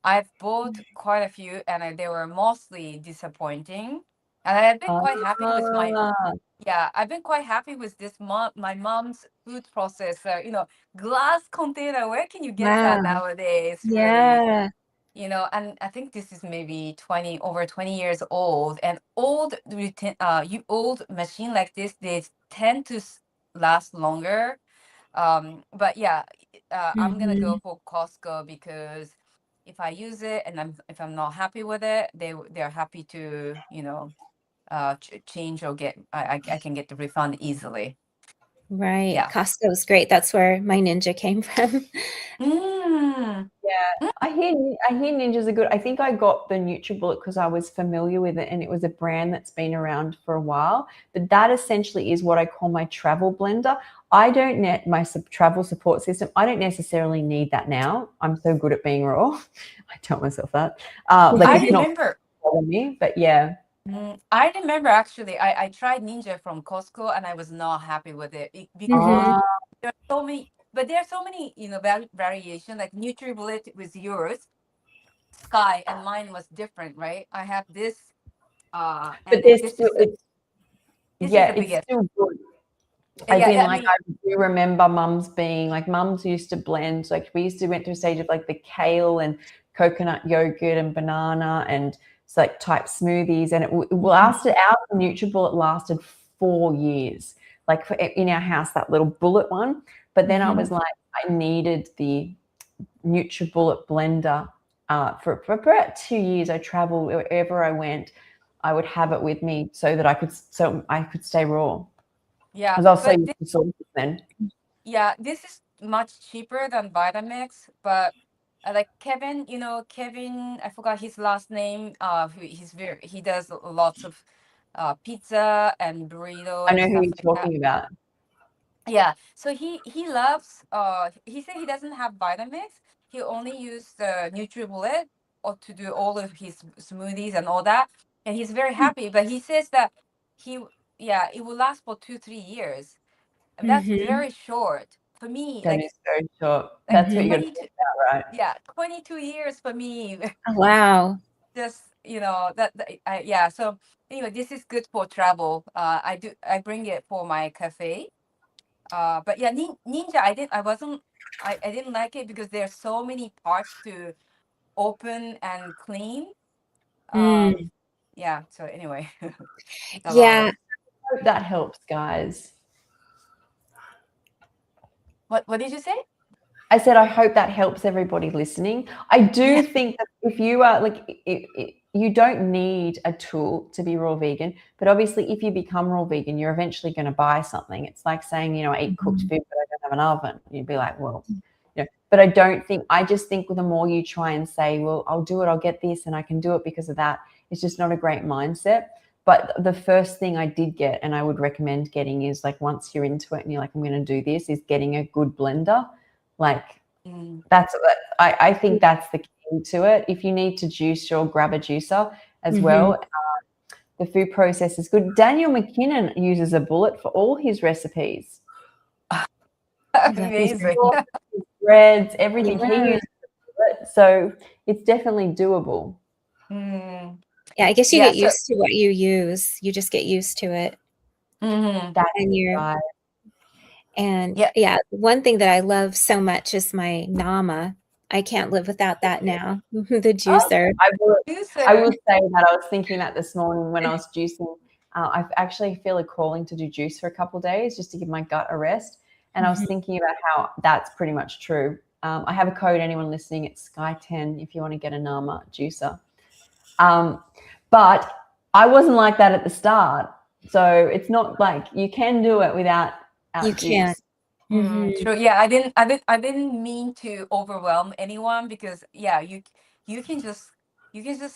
I've bought quite a few, and they were mostly disappointing. And I've been quite happy with my Ah, yeah, I've been quite happy with this my mom's food processor. Glass container. Where can you get that Wow. nowadays? Really, Yeah. and I think this is maybe over 20 years old. And old machine like this, they tend to last longer. But yeah, I'm gonna go Mhm. for Costco because if I use it and if I'm not happy with it, they're happy to change or get I can get the refund easily. Right. Yeah. Costco's great. That's where my Ninja came from. Mm. I hear Ninjas are good. I think I got the NutriBullet because I was familiar with it, and it was a brand that's been around for a while. But that essentially is what I call my travel blender. I don't net my travel support system. I don't necessarily need that now. I'm so good at being raw. I tell myself that. I It's not remember. bothering me, but yeah. I remember actually I tried Ninja from Costco and I was not happy with it because Mhm. Uh, there are so many, variation like NutriBullet with yours, Sky, and mine was different, right? I have this, but and then there's still, this is the it's biggest. still good. As Yeah, in, yeah, I like, mean, I do remember mums being like, mums used to blend, like, we used to went through a stage of like the kale and coconut yogurt and banana and it's like type smoothies. And it lasted, our NutriBullet lasted 4 years, like in our house, that little bullet one. But then I was like, I needed the NutriBullet blender for about 2 years. I traveled wherever I went. I would have it with me so I could stay raw. yeah, Because I was so but used to sauces then. yeah, this is much cheaper than Vitamix, but like Kevin, Kevin, I forgot his last name. He does lots of pizza and burrito I and know who stuff you're like that. talking about. Yeah, so he loves he said he doesn't have Vitamix. He only used the NutriBullet or to do all of his smoothies and all that, and he's very happy. But he says that he yeah, it will last for 2-3 years, and that's Mhm. very short for me. That Like is very short. like That's what Mhm. you got to 22 think about, right? yeah, 22 years for me. Oh, wow. Just yeah. So anyway, this is good for travel. I bring it for my cafe. But yeah, Ninja, I didn't like it because there's so many parts to open and clean. Mm. Yeah, so anyway, it's a lot Yeah. of. Hope that helps, guys. What did you say? I said, I hope that helps everybody listening. I do Yeah. think that if you are like, you don't need a tool to be raw vegan, but obviously, if you become raw vegan, you're eventually going to buy something. It's like saying, you know, I eat cooked food, but I don't have an oven. You'd be like, well, you know, but I just think the more you try and say, well, I'll do it, I'll get this, and I can do it because of that, it's just not a great mindset. But the first thing I did get, and I would recommend getting, is like once you're into it and you're like, I'm going to do this, is getting a good blender. Like that's I think that's the key to it. If you need to juice, you'll grab a juicer as well. The food process is good. Daniel McKinnon uses a bullet for all his recipes. His Amazing. sauce, his breads, everything. Yeah. He uses a bullet, so it's definitely doable. Mm. Yeah, I guess you Yeah, get used to what you use. You just get used to it. Mhm. That's And you're right. and Yeah. yeah, one thing that I love so much is my Nama. I can't live without that now. The juicer. I will Juicer. say that I was thinking that this morning when I was juicing. I actually feel a calling to do juice for a couple of days just to give my gut a rest. And I was thinking about how that's pretty much true. I have a code, anyone listening, it's Sky10 if you want to get a Nama juicer. But I wasn't like that at the start. So it's not like you can do it without You juice. can't. Mhm. True. Yeah, I didn't mean to overwhelm anyone because yeah, you can just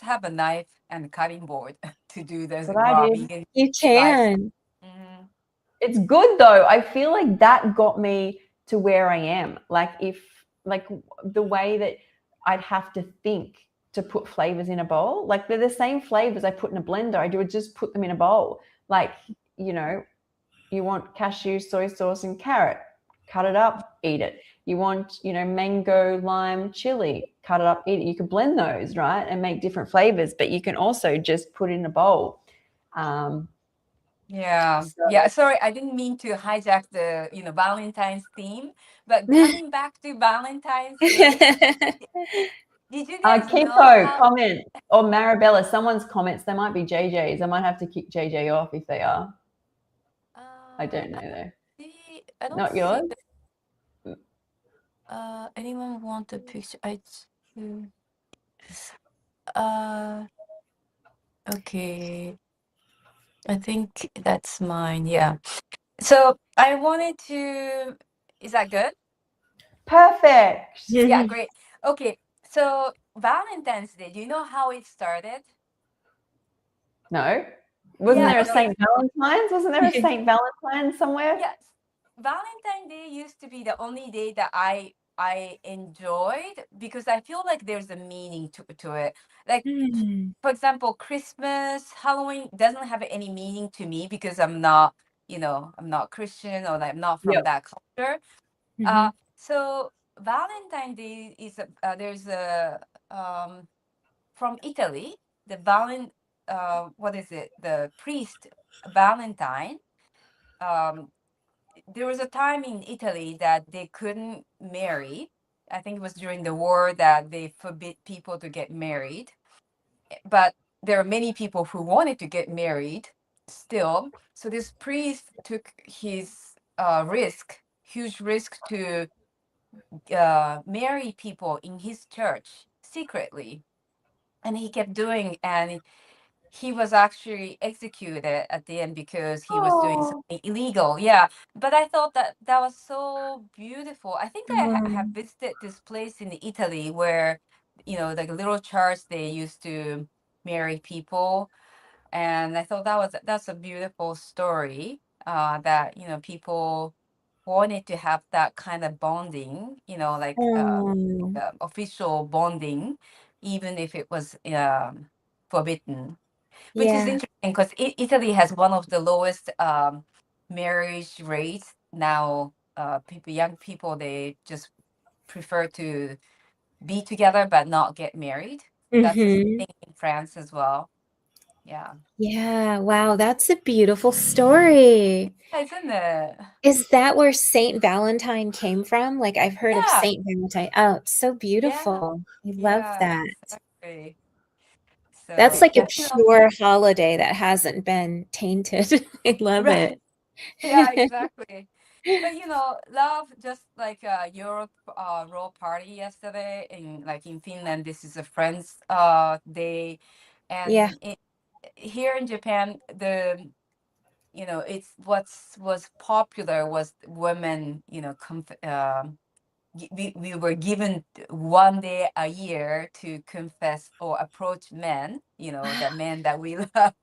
have a knife and cutting board to do this That's what I raw did. vegan You spice. can. Mhm. It's good though. I feel like that got me to where I am. Like the way that I'd have to think to put flavors in a bowl, like they're the same flavors I put in a blender. I would just put them in a bowl. Like, you know, you want cashew, soy sauce, and carrot, cut it up, eat it. You want, you know, mango, lime, chili, cut it up, eat it. You can blend those, right, and make different flavors, but you can also just put it in a bowl. Yeah. So- Yeah. Sorry, I didn't mean to hijack the Valentine's theme, but coming back to Valentine's Day, did you guys know Kiko how? comment or Marabella, someone's comments, they might be JJ's. I might have to kick JJ off if they are. I don't know though. I don't Not see yours? anyone want a picture? Okay. I think that's mine. Yeah. So I wanted to. Is that good? Perfect. Yeah, great. Okay. So Valentine's Day. Do you know how it started? No. Wasn't Yeah, there a no, St. Valentine's? Wasn't there a St. Valentine's somewhere? Yes. Valentine's Day used to be the only day that I enjoyed because I feel like there's a meaning to it. Like for example, Christmas, Halloween doesn't have any meaning to me because I'm not, I'm not Christian or I'm not from Yep. that culture. So Valentine's Day is there's a from Italy, the what is it? The priest Valentine. There was a time in Italy that they couldn't marry. I think it was during the war that they forbid people to get married. But there are many people who wanted to get married still. So this priest took his huge risk to marry people in his church secretly. And he kept doing, and he was actually executed at the end because he was doing something illegal. Yeah, but I thought that that was so beautiful. I think I have visited this place in Italy where, like little church, they used to marry people. And I thought that's a beautiful story, that, people wanted to have that kind of bonding, like Oh, official bonding, even if it was forbidden, which is yeah. interesting because Italy has one of the lowest marriage rates now. Young people, they just prefer to be together but not get married. That's the Mm-hmm. thing in France as well. Yeah. Yeah. Wow, that's a beautiful story. Isn't it? Is that where Saint Valentine came from? Like I've heard of Yeah. Saint Valentine. Oh, it's so Yeah. beautiful. I love Yeah. that. Exactly. That's So, like a Definitely. pure holiday that hasn't been tainted. I love right. it. Yeah, exactly. But love, just like Europe raw party yesterday in Finland. This is a Friends day, Yeah. and here in Japan, it's was popular was women. We were given one day a year to confess or approach men. The men that we love.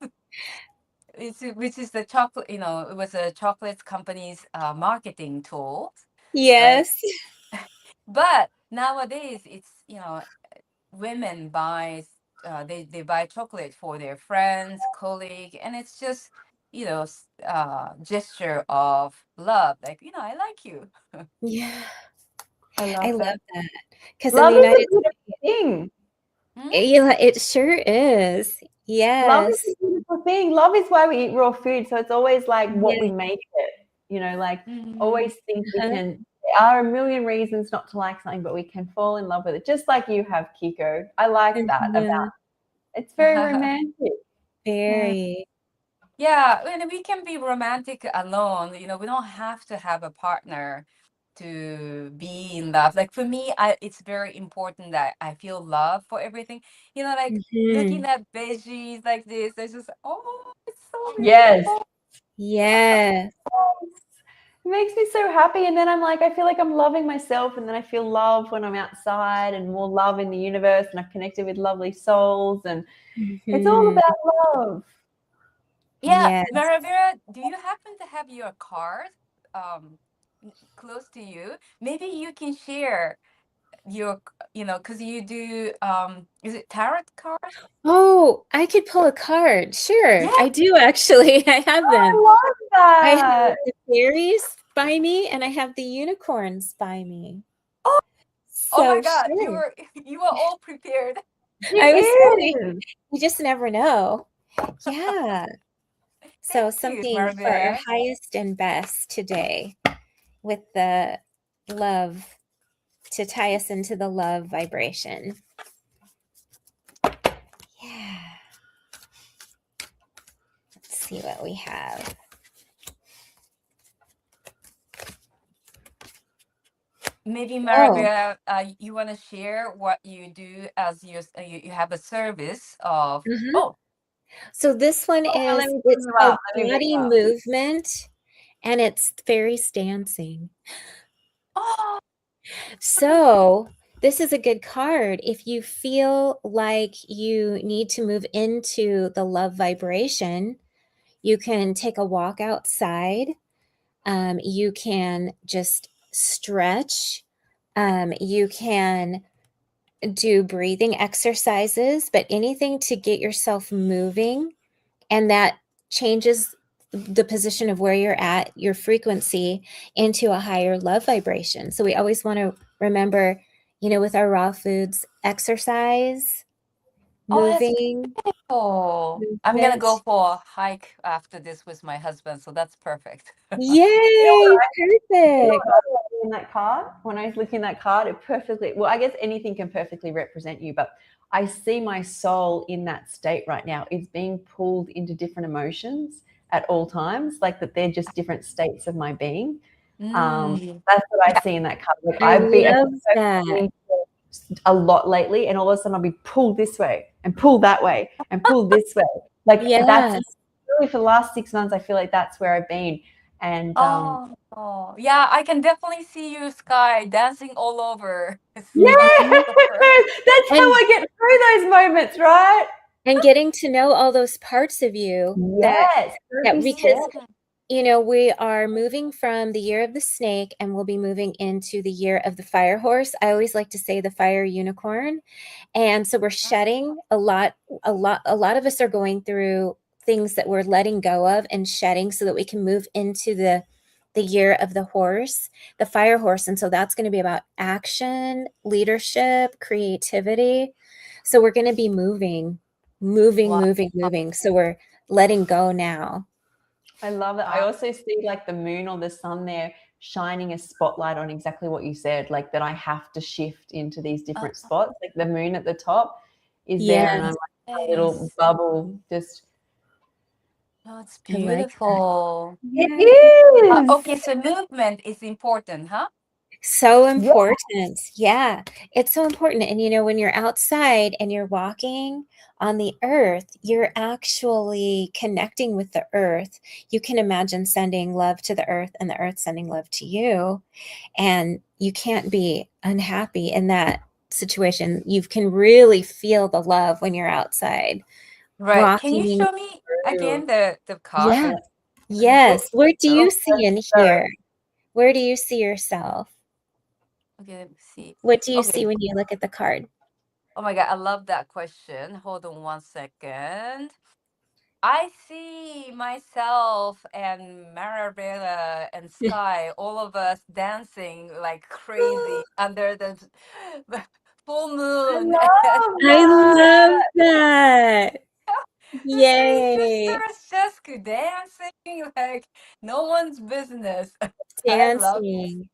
Which is the chocolate. It was a chocolate company's marketing tool, right? Yes. But nowadays, it's women buy they buy chocolate for their friends, colleague, and it's just gesture of love, like I like you. Yeah. I I love love that. that. Because in the Love is a United beautiful States, thing. yeah, it sure is. Love is Yes. a beautiful thing. Love is why we eat raw food. So it's always like what we Yes. make it. Like Mhm. always think we Uh-huh. can. There are a million reasons not to like something, but we can fall in love with it, just like you have, Kiko. I like that Mhm. about. It's very romantic. Very. Yeah, and we can be romantic alone. We don't have to have a partner to be in love. Like for me, it's very important that I feel love for everything. Like Mhm. looking at veggies like this, it's just it's so Yes. beautiful. Yes. It makes me so happy. And then I'm like, I feel like I'm loving myself. And then I feel love when I'm outside and more love in the universe. And I've connected with lovely souls. And it's all Mhm. about love. Yeah, Yes. Maravira, do you happen to have your card close to you? Maybe you can share your, because you do is it tarot cards? Oh, I could pull a card. Sure. Yeah. I do actually. I have them. I love I have that. the fairies by me and I have the unicorns by me. Oh my So God, sure. you were all prepared. I was It saying, is. you just never know. Yeah. So Thank you, something for our Maravira. highest and best today with the love to tie us into the love vibration. Yeah. Let's see what we have. Maybe Oh, Maravira, you want to share what you do as you have a service of mhm. oh So this one Oh, is, let me bring it's you called up. Let me bring body you up. movement and it's fairies dancing. oh So this is a good card. If you feel like you need to move into the love vibration, you can take a walk outside. You can just stretch. You can do breathing exercises, but anything to get yourself moving, and that changes the position of where you're at, your frequency, into a higher love vibration. So we always want to remember, with our raw foods, exercise, that's moving, beautiful. I'm gonna movement. go for a hike after this with my husband, so that's perfect. You know Yay, what perfect. I love in that card? When I was looking at that card, it perfectly, well, I guess anything can perfectly represent you, but I see my soul in that state right now. It's being pulled into different emotions at all times, like that they're just different states of my being. That's what I see in that card. Like I I've been love that. a lot lately, and all of a sudden I'll be pulled this way and pulled that way and pulled this way. Like that's Yes. really for the last 6 months. I feel like that's where I've been, and Oh, yeah, I can definitely see you, Sky, dancing all over. yeah, Mhm. that's how And I get through those moments, right? and getting to know all those parts of you Yes, don't that be because scared. you know, we are moving from the year of the snake and we'll be moving into the year of the fire horse. I always like to say the fire unicorn. And so we're shedding a lot of us are going through things that we're letting go of and shedding so that we can move into the year of the horse, the fire horse. And so that's going to be about action, leadership, creativity. So we're going to be moving. Wow. So we're letting go now. I love it. I also see like the moon or the sun there shining a spotlight on exactly what you said, like that I have to shift into these different spots. Like the moon at the top is there, and I'm like a little Yes. bubble just. Oh, it's I like that. beautiful. It is. Okay, so movement is important, huh? So important. Yeah, it's so important. And you know, when you're outside and you're walking on the earth, you're actually connecting with the earth. You can imagine sending love to the earth and the earth sending love to you. And you can't be unhappy in that situation. You can really feel the love when you're outside Right. Can you walking show me again the card? Yeah. Yes. Where do you see and So hear? Where do you see yourself? Okay, let me see. What do you Okay. see when you look at the card? Oh my God, I love that question. Hold on 1 second. I see myself and Marabella and Sky, all of us dancing like crazy under the full I moon. love I love that. that. The three Yay. sisters just dancing like no one's business. I love it. Dancing.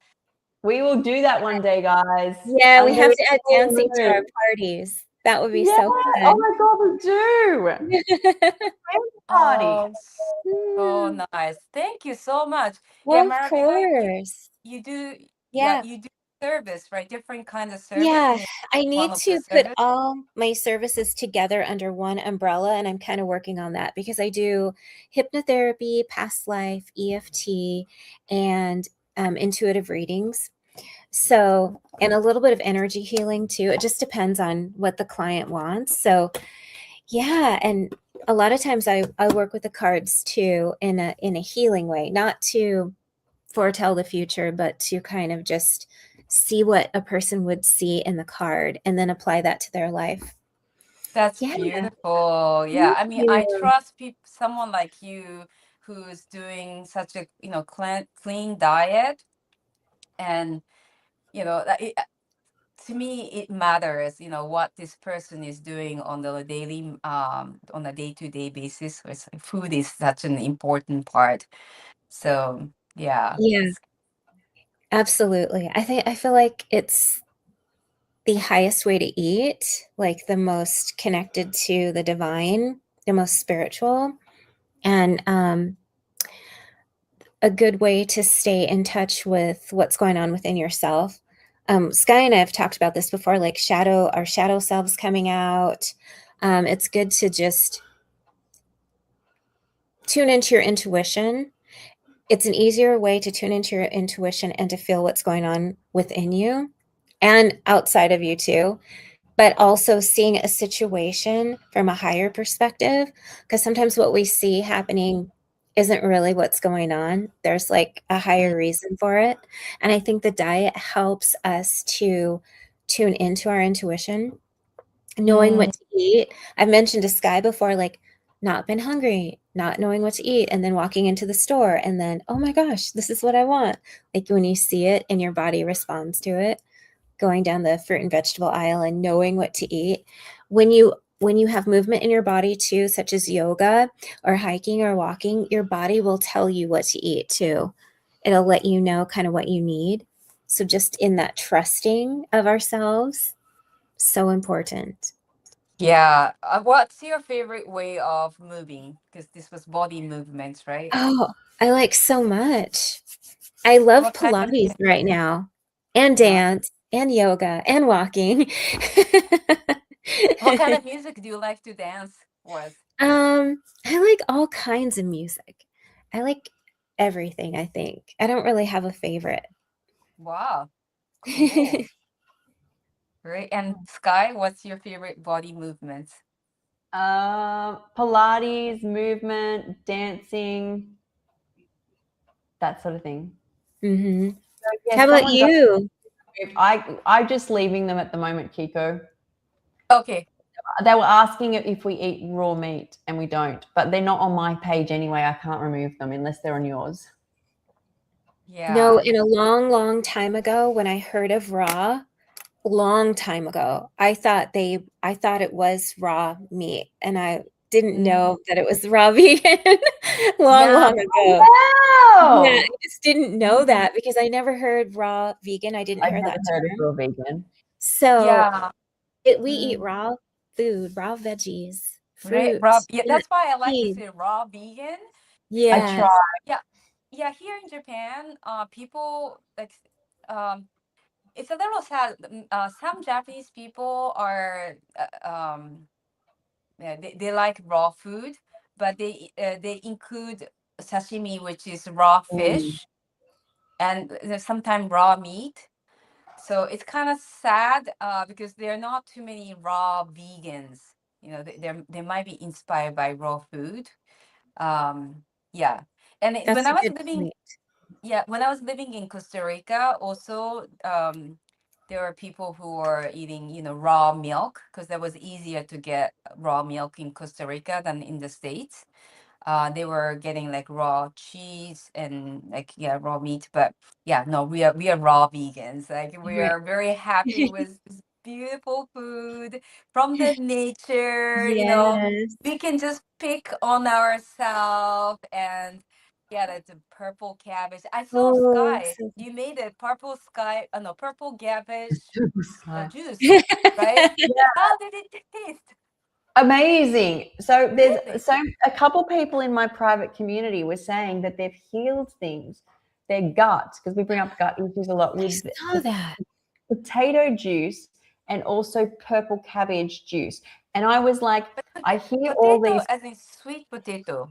We will do that one day, guys. Yeah, we Under have the to add full dancing to our moon. parties. That would be Yeah. so Oh fun. my God, we do. Friends party. Oh, so nice. Thank you so much. Yeah, Well, of Marabella, course. you do, yeah, Yeah. you do service, right? Different kind of service, Yeah, and I one need of the to put service. all my services together under one umbrella, and I'm kind of working on that because I do hypnotherapy, past life, EFT, and intuitive readings. So, and a little bit of energy healing too. It just depends on what the client wants. So, yeah, and a lot of times I work with the cards too in a healing way, not to foretell the future, but to kind of just see what a person would see in the card and then apply that to their life. That's Yeah. beautiful. Yeah, Thank I mean, I you. trust someone like you who's doing such a, clean diet, and to me it matters, what this person is doing on the daily, on a day-to-day basis. Food is such an important part. So yeah, Yeah, absolutely. I feel like it's the highest way to eat, like the most connected to the divine, the most spiritual, and a good way to stay in touch with what's going on within yourself. Sky and I have talked about this before, like our shadow selves coming out. It's good to just tune into your intuition. It's an easier way to tune into your intuition and to feel what's going on within you and outside of you too, but also seeing a situation from a higher perspective, because sometimes what we see happening isn't really what's going on. There's like a higher reason for it. And I think the diet helps us to tune into our intuition, knowing what to eat. I've mentioned to Sky before, like not been hungry, not knowing what to eat, and then walking into the store and then, oh my gosh, this is what I want. Like when you see it and your body responds to it, going down the fruit and vegetable aisle and knowing what to eat. When you have movement in your body too, such as yoga or hiking or walking, your body will tell you what to eat too. It'll let you know kind of what you need. So just in that trusting of ourselves, so important. yeah. What's your favorite way of moving? Because this was body movements, right? Oh, I like so much. I love What kind of Pilates right now and uh, dance and yoga and walking. what kind of music do you like to dance with? I like all kinds of music. I like everything, I think. I don't really have a favorite. Wow, cool. Great. And Sky, what's your favorite body movements? Pilates, movement, dancing, that sort of thing. Mm-hmm. So, yeah, How about someone you? I'm just leaving them at the moment, Kiko. Okay. They were asking if we eat raw meat, and we don't. But they're not on my page anyway. I can't remove them unless they're on yours. Yeah. No, in a long, long time ago, when I heard of raw, long time ago, I thought it was raw meat, and I didn't know that it was raw vegan long, Yeah. long ago. Wow. Yeah, I just didn't know that because I never heard raw vegan. I didn't I've hear never that heard of term. raw vegan. So Yeah. we eat raw food, raw veggies, Right. fruit, Raw. Yeah. nuts, That's why I like to seeds. say raw vegan. I Yes. try. Yeah. Yeah. Here in Japan, people like, it's a little sad. Some Japanese people are, yeah, they like raw food, but they include sashimi, which is raw fish, and sometimes raw meat. So it's kind of sad because there are not too many raw vegans. You know, they might be inspired by raw food. Yeah, and That's when I a was good living, point. yeah, when I was living in Costa Rica, also there were people who were eating, raw milk because that was easier to get raw milk in Costa Rica than in the States. They were getting like raw cheese and like, yeah, raw meat. But yeah, no, we are raw vegans. Like we Right. are very happy with this beautiful food from the nature. Yes. We can just pick on ourselves. And yeah, that's a purple cabbage. I saw Oh, Sky. so You made a purple sky, no, purple cabbage juice, good. right? How did it taste? Amazing. So Really? a couple people in my private community were saying that they've healed things, their gut, because we bring up gut issues a lot I with saw that. potato juice and also purple cabbage juice. And I was like, I hear all Potato these. as in sweet potato.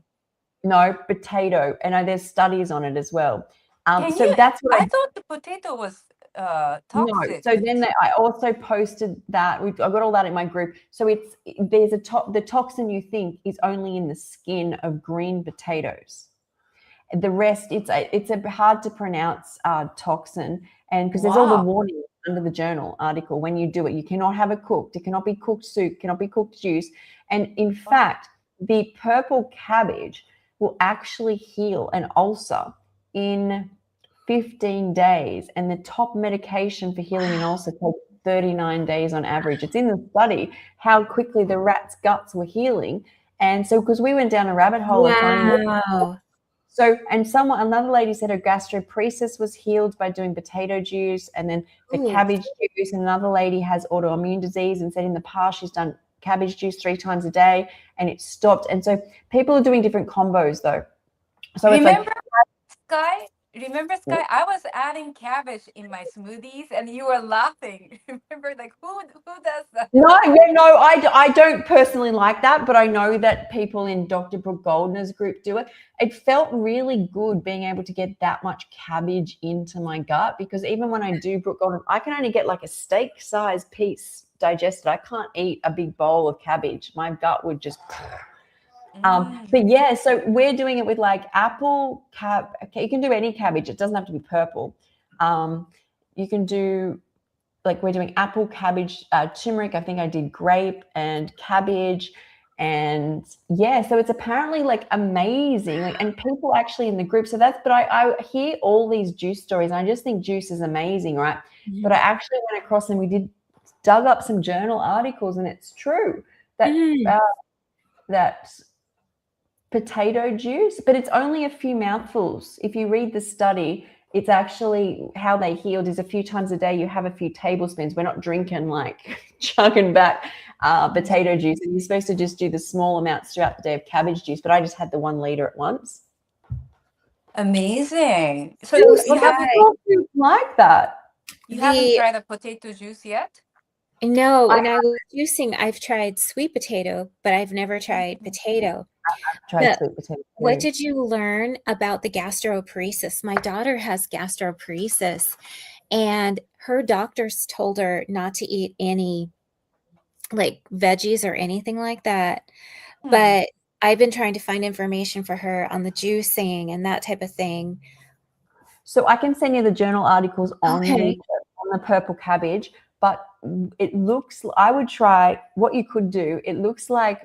No, potato, and there's studies on it as well. Can So you? that's what I I thought the potato was no. toxic. So then I also posted that I got all that in my group. So there's the toxin you think is only in the skin of green potatoes. The rest, it's a hard to pronounce toxin, and because there's all the Wow. warnings under the journal article when you do it. You cannot have it cooked. It cannot be cooked soup. Cannot be cooked juice. And in fact, the purple cabbage will actually heal an ulcer in 15 days. And the top medication for healing an ulcer takes 39 days on average. It's in the study how quickly the rat's guts were healing. And so, because we went down a rabbit hole of finding Wow. so, and another lady said her gastroparesis was healed by doing potato juice and then the Ooh. cabbage juice. And another lady has autoimmune disease and said in the past she's done cabbage juice 3 times a day and it stopped. And so people are doing different combos though. So Remember, it's Sky? I was adding cabbage in my smoothies, and you were laughing. Remember, like who does that? No, I don't personally like that, but I know that people in Dr. Brooke Goldner's group do it. It felt really good being able to get that much cabbage into my gut because even when I do Brooke Goldner, I can only get like a steak-sized piece digested. I can't eat a big bowl of cabbage. My gut would just. But yeah, so we're doing it with like apple you can do any cabbage. It doesn't have to be purple. You can do like we're doing apple, cabbage, turmeric. I think I did grape and cabbage. And yeah, so it's apparently like amazing. Like, and people actually in the group. So but I hear all these juice stories. And I just think juice is amazing, right? Mm-hmm. But I actually went across and we dug up some journal articles, and it's true that that potato juice, but it's only a few mouthfuls. If you read the study, it's actually how they healed is a few times a day. You have a few tablespoons. We're not drinking like chugging back potato juice. And you're supposed to just do the small amounts throughout the day of cabbage juice. But I just had the 1 liter at once. Amazing. So you haven't like that. You haven't tried the potato juice yet? No, when I was juicing, I've tried sweet potato, but I've never tried potato. I've tried sweet potato. What did you learn about the gastroparesis? My daughter has gastroparesis, and her doctors told her not to eat any like veggies or anything like that. Hmm. But I've been trying to find information for her on the juicing and that type of thing. So I can send you the journal articles on Okay. the purple cabbage, but it looks, I would try what you could do. It looks like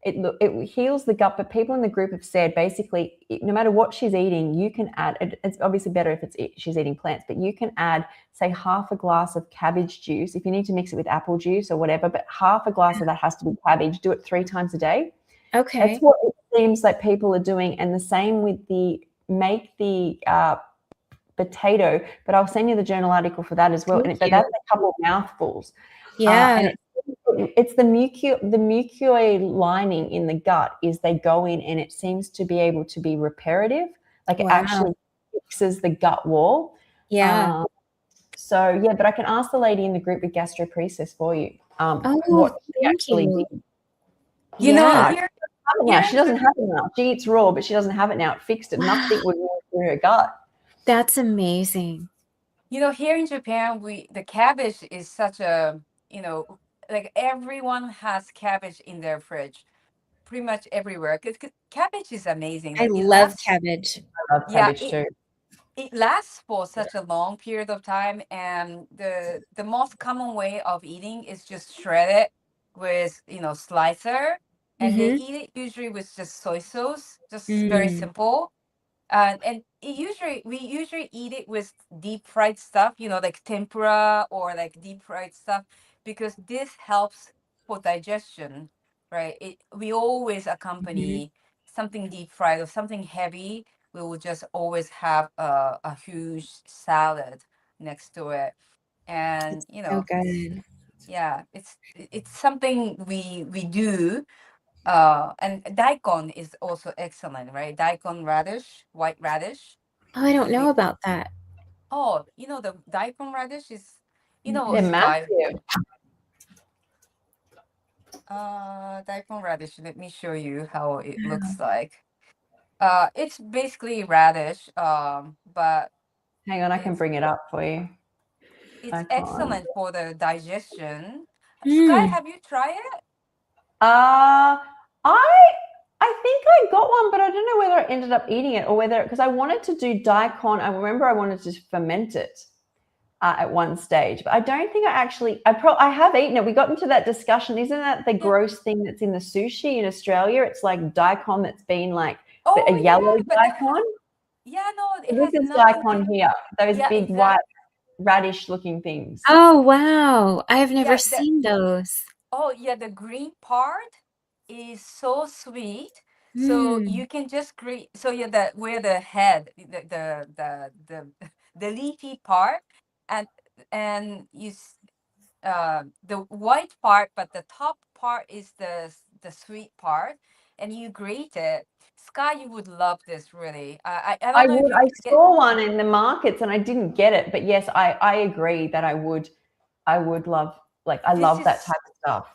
it heals the gut, but people in the group have said basically no matter what she's eating, you can add, it's obviously better if she's eating plants, but you can add, say, half a glass of cabbage juice. If you need to mix it with apple juice or whatever, but half a glass of that has to be cabbage. Do it 3 times a day. Okay. That's what it seems like people are doing. And the same with make the potato, but I'll send you the journal article for that as well. But that's a couple of mouthfuls. Yeah. And it's the mucoid lining in the gut is they go in and it seems to be able to be reparative. Like it actually fixes the gut wall. Yeah. So yeah, but I can ask the lady in the group with gastroparesis for you. Oh, thank you. Did. You know, Now she doesn't have it now. She eats raw, but she doesn't have it now. It fixed it. Nothing would move through her gut. That's amazing. You know, here in Japan, the cabbage is such a, you know, like everyone has cabbage in their fridge, pretty much everywhere. Because cabbage is amazing. I Like, love cabbage. I love cabbage too. It lasts for such a long period of time, and the most common way of eating is just shred it with, you know, slicer, and they eat it usually with just soy sauce, just very simple. And we usually eat it with deep fried stuff, you know, like tempura or like deep fried stuff, because this helps for digestion, right? We always accompany something deep fried or something heavy. We will just always have a huge salad next to it, and you know, So good. yeah, it's something we do. And daikon is also excellent, right? Daikon radish, white radish. Oh, I don't know about that. Oh, you know, the daikon radish is, you know, They're Sky. massive. Daikon radish. Let me show you how it looks like. It's basically radish, but Hang on, I can bring it up for you. it's excellent for the digestion. Mm. Sky, have you tried it? I think I got one, but I don't know whether I ended up eating it or whether, because I wanted to do daikon. I remember I wanted to ferment it at one stage, but I don't think I have eaten it. We got into that discussion. Isn't that the gross thing that's in the sushi in Australia? It's like daikon that's been like a yellow daikon. Yeah, no, this is daikon here. Those big white radish looking things. Oh, wow. I have never seen those. Oh, yeah, the green part is so sweet. So you can just grate. So yeah, where the head, the leafy part, and you the white part, but the top part is the sweet part, and you grate it. Sky, you would love this, really. I don't know. I saw one in the markets and I didn't get it, but yes, I agree that I would love, like, I love that type of stuff.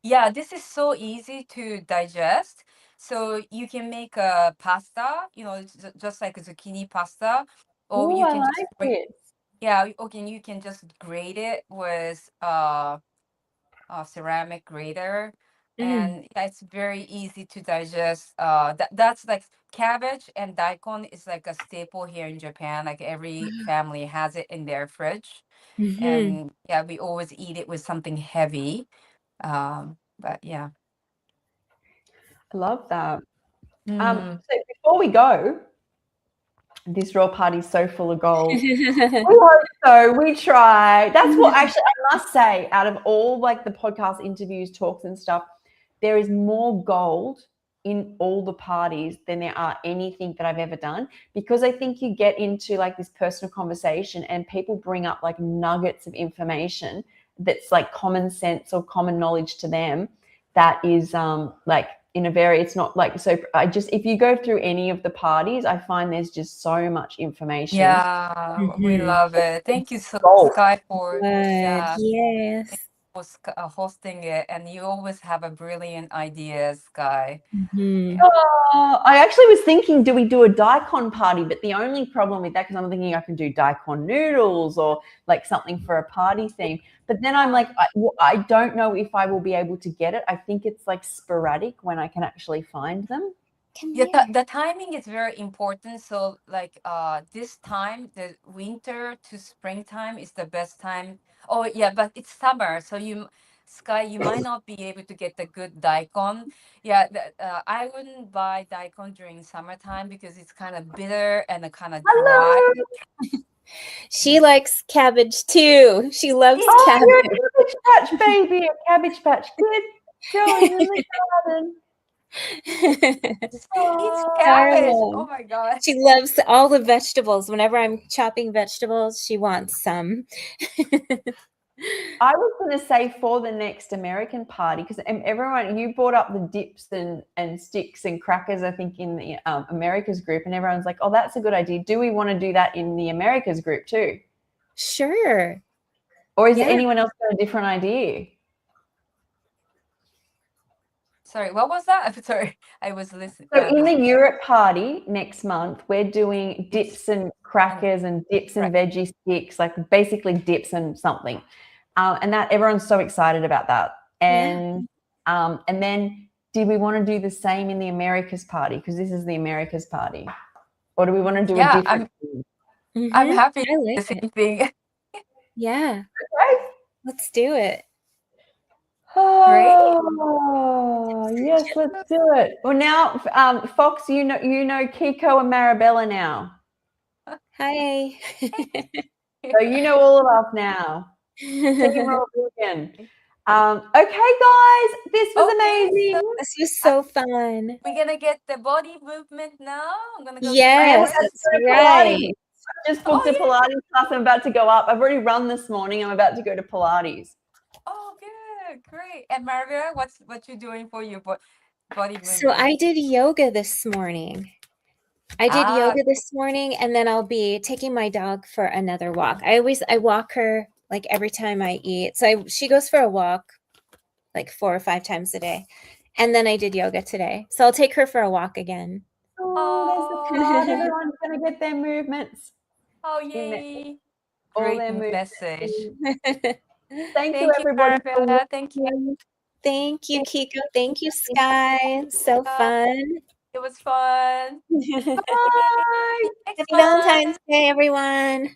Yeah, this is so easy to digest. So you can make a pasta, you know, just like a zucchini pasta, or you can just you can just grate it with a ceramic grater, and it's very easy to digest. That's like cabbage and daikon is like a staple here in Japan. Like every family has it in their fridge, and yeah, we always eat it with something heavy. But yeah, I love that. So before we go, this raw party is so full of gold. We hope so. We try. That's what actually I must say, out of all like the podcast interviews, talks and stuff, there is more gold in all the parties than there are anything that I've ever done, because I think you get into like this personal conversation and people bring up like nuggets of information that's like common sense or common knowledge to them that is like in a very, it's not like, so if you go through any of the parties, I find there's just so much information. Yeah, we love it. Thank you so Sky for Yes. hosting it, and you always have a brilliant ideas, Sky. Mhm. Oh, I actually was thinking, do we do a daikon party? But the only problem with that, because I'm thinking I can do daikon noodles or like something for a party theme. But then I'm like, I don't know if I will be able to get it. I think it's like sporadic when I can actually find them. Come Yeah, here. the timing is very important. So like this time, the winter to springtime is the best time. Oh yeah, but it's summer, so Sky, you might not be able to get the good daikon. Yeah, I wouldn't buy daikon during summertime because it's kind of bitter and kind of dry. Hello. She likes cabbage too. She loves Oh, cabbage. you're a Cabbage Patch baby, a Cabbage Patch. Good going in the garden. It's Oh, cabbage. Darling. Oh my god. She loves all the vegetables. Whenever I'm chopping vegetables, she wants some. I was going to say for the next American party, because everyone, you brought up the dips and sticks and crackers, I think, in the America's group, and everyone's like, oh, that's a good idea. Do we want to do that in the America's group too? Sure. Or is Yeah. anyone else got a different idea? Sorry, what was that? I'm sorry, I was listening. So in the Europe party next month, we're doing dips and crackers and dips and veggie sticks, like basically dips and something. And that everyone's so excited about that. And then did we want to do the same in the Americas party? Because this is the Americas party. Or do we want to do a different thing? I'm happy I with the like same it. thing. Yeah. Okay. Let's do it. Oh, yes, let's do it. Well, now, Fox, you know Kiko and Marabella now. Hi. So you know all of us now. Team Royal Vegan. Okay, guys, this was amazing. So This was so fun. we're gonna get the body movement now. I'm gonna go. Yes, that's right. I just booked a Pilates class. I'm about to go up. I've already run this morning. I'm about to go to Pilates. Oh, good, great. And Maria, what you doing for your body movement? So I did yoga this morning. And then I'll be taking my dog for another walk. I walk her like every time I eat. So she goes for a walk like 4 or 5 times a day. And then I did yoga today. So I'll take her for a walk again. Oh, there's the card. Everyone's going to get their movements. Oh, yay. All Great their message. Thank you, everybody. Marabella. Thank you. Thank you, Kiko. Thank you, Sky. So fun. It was fun. Bye. Happy Valentine's Day, everyone.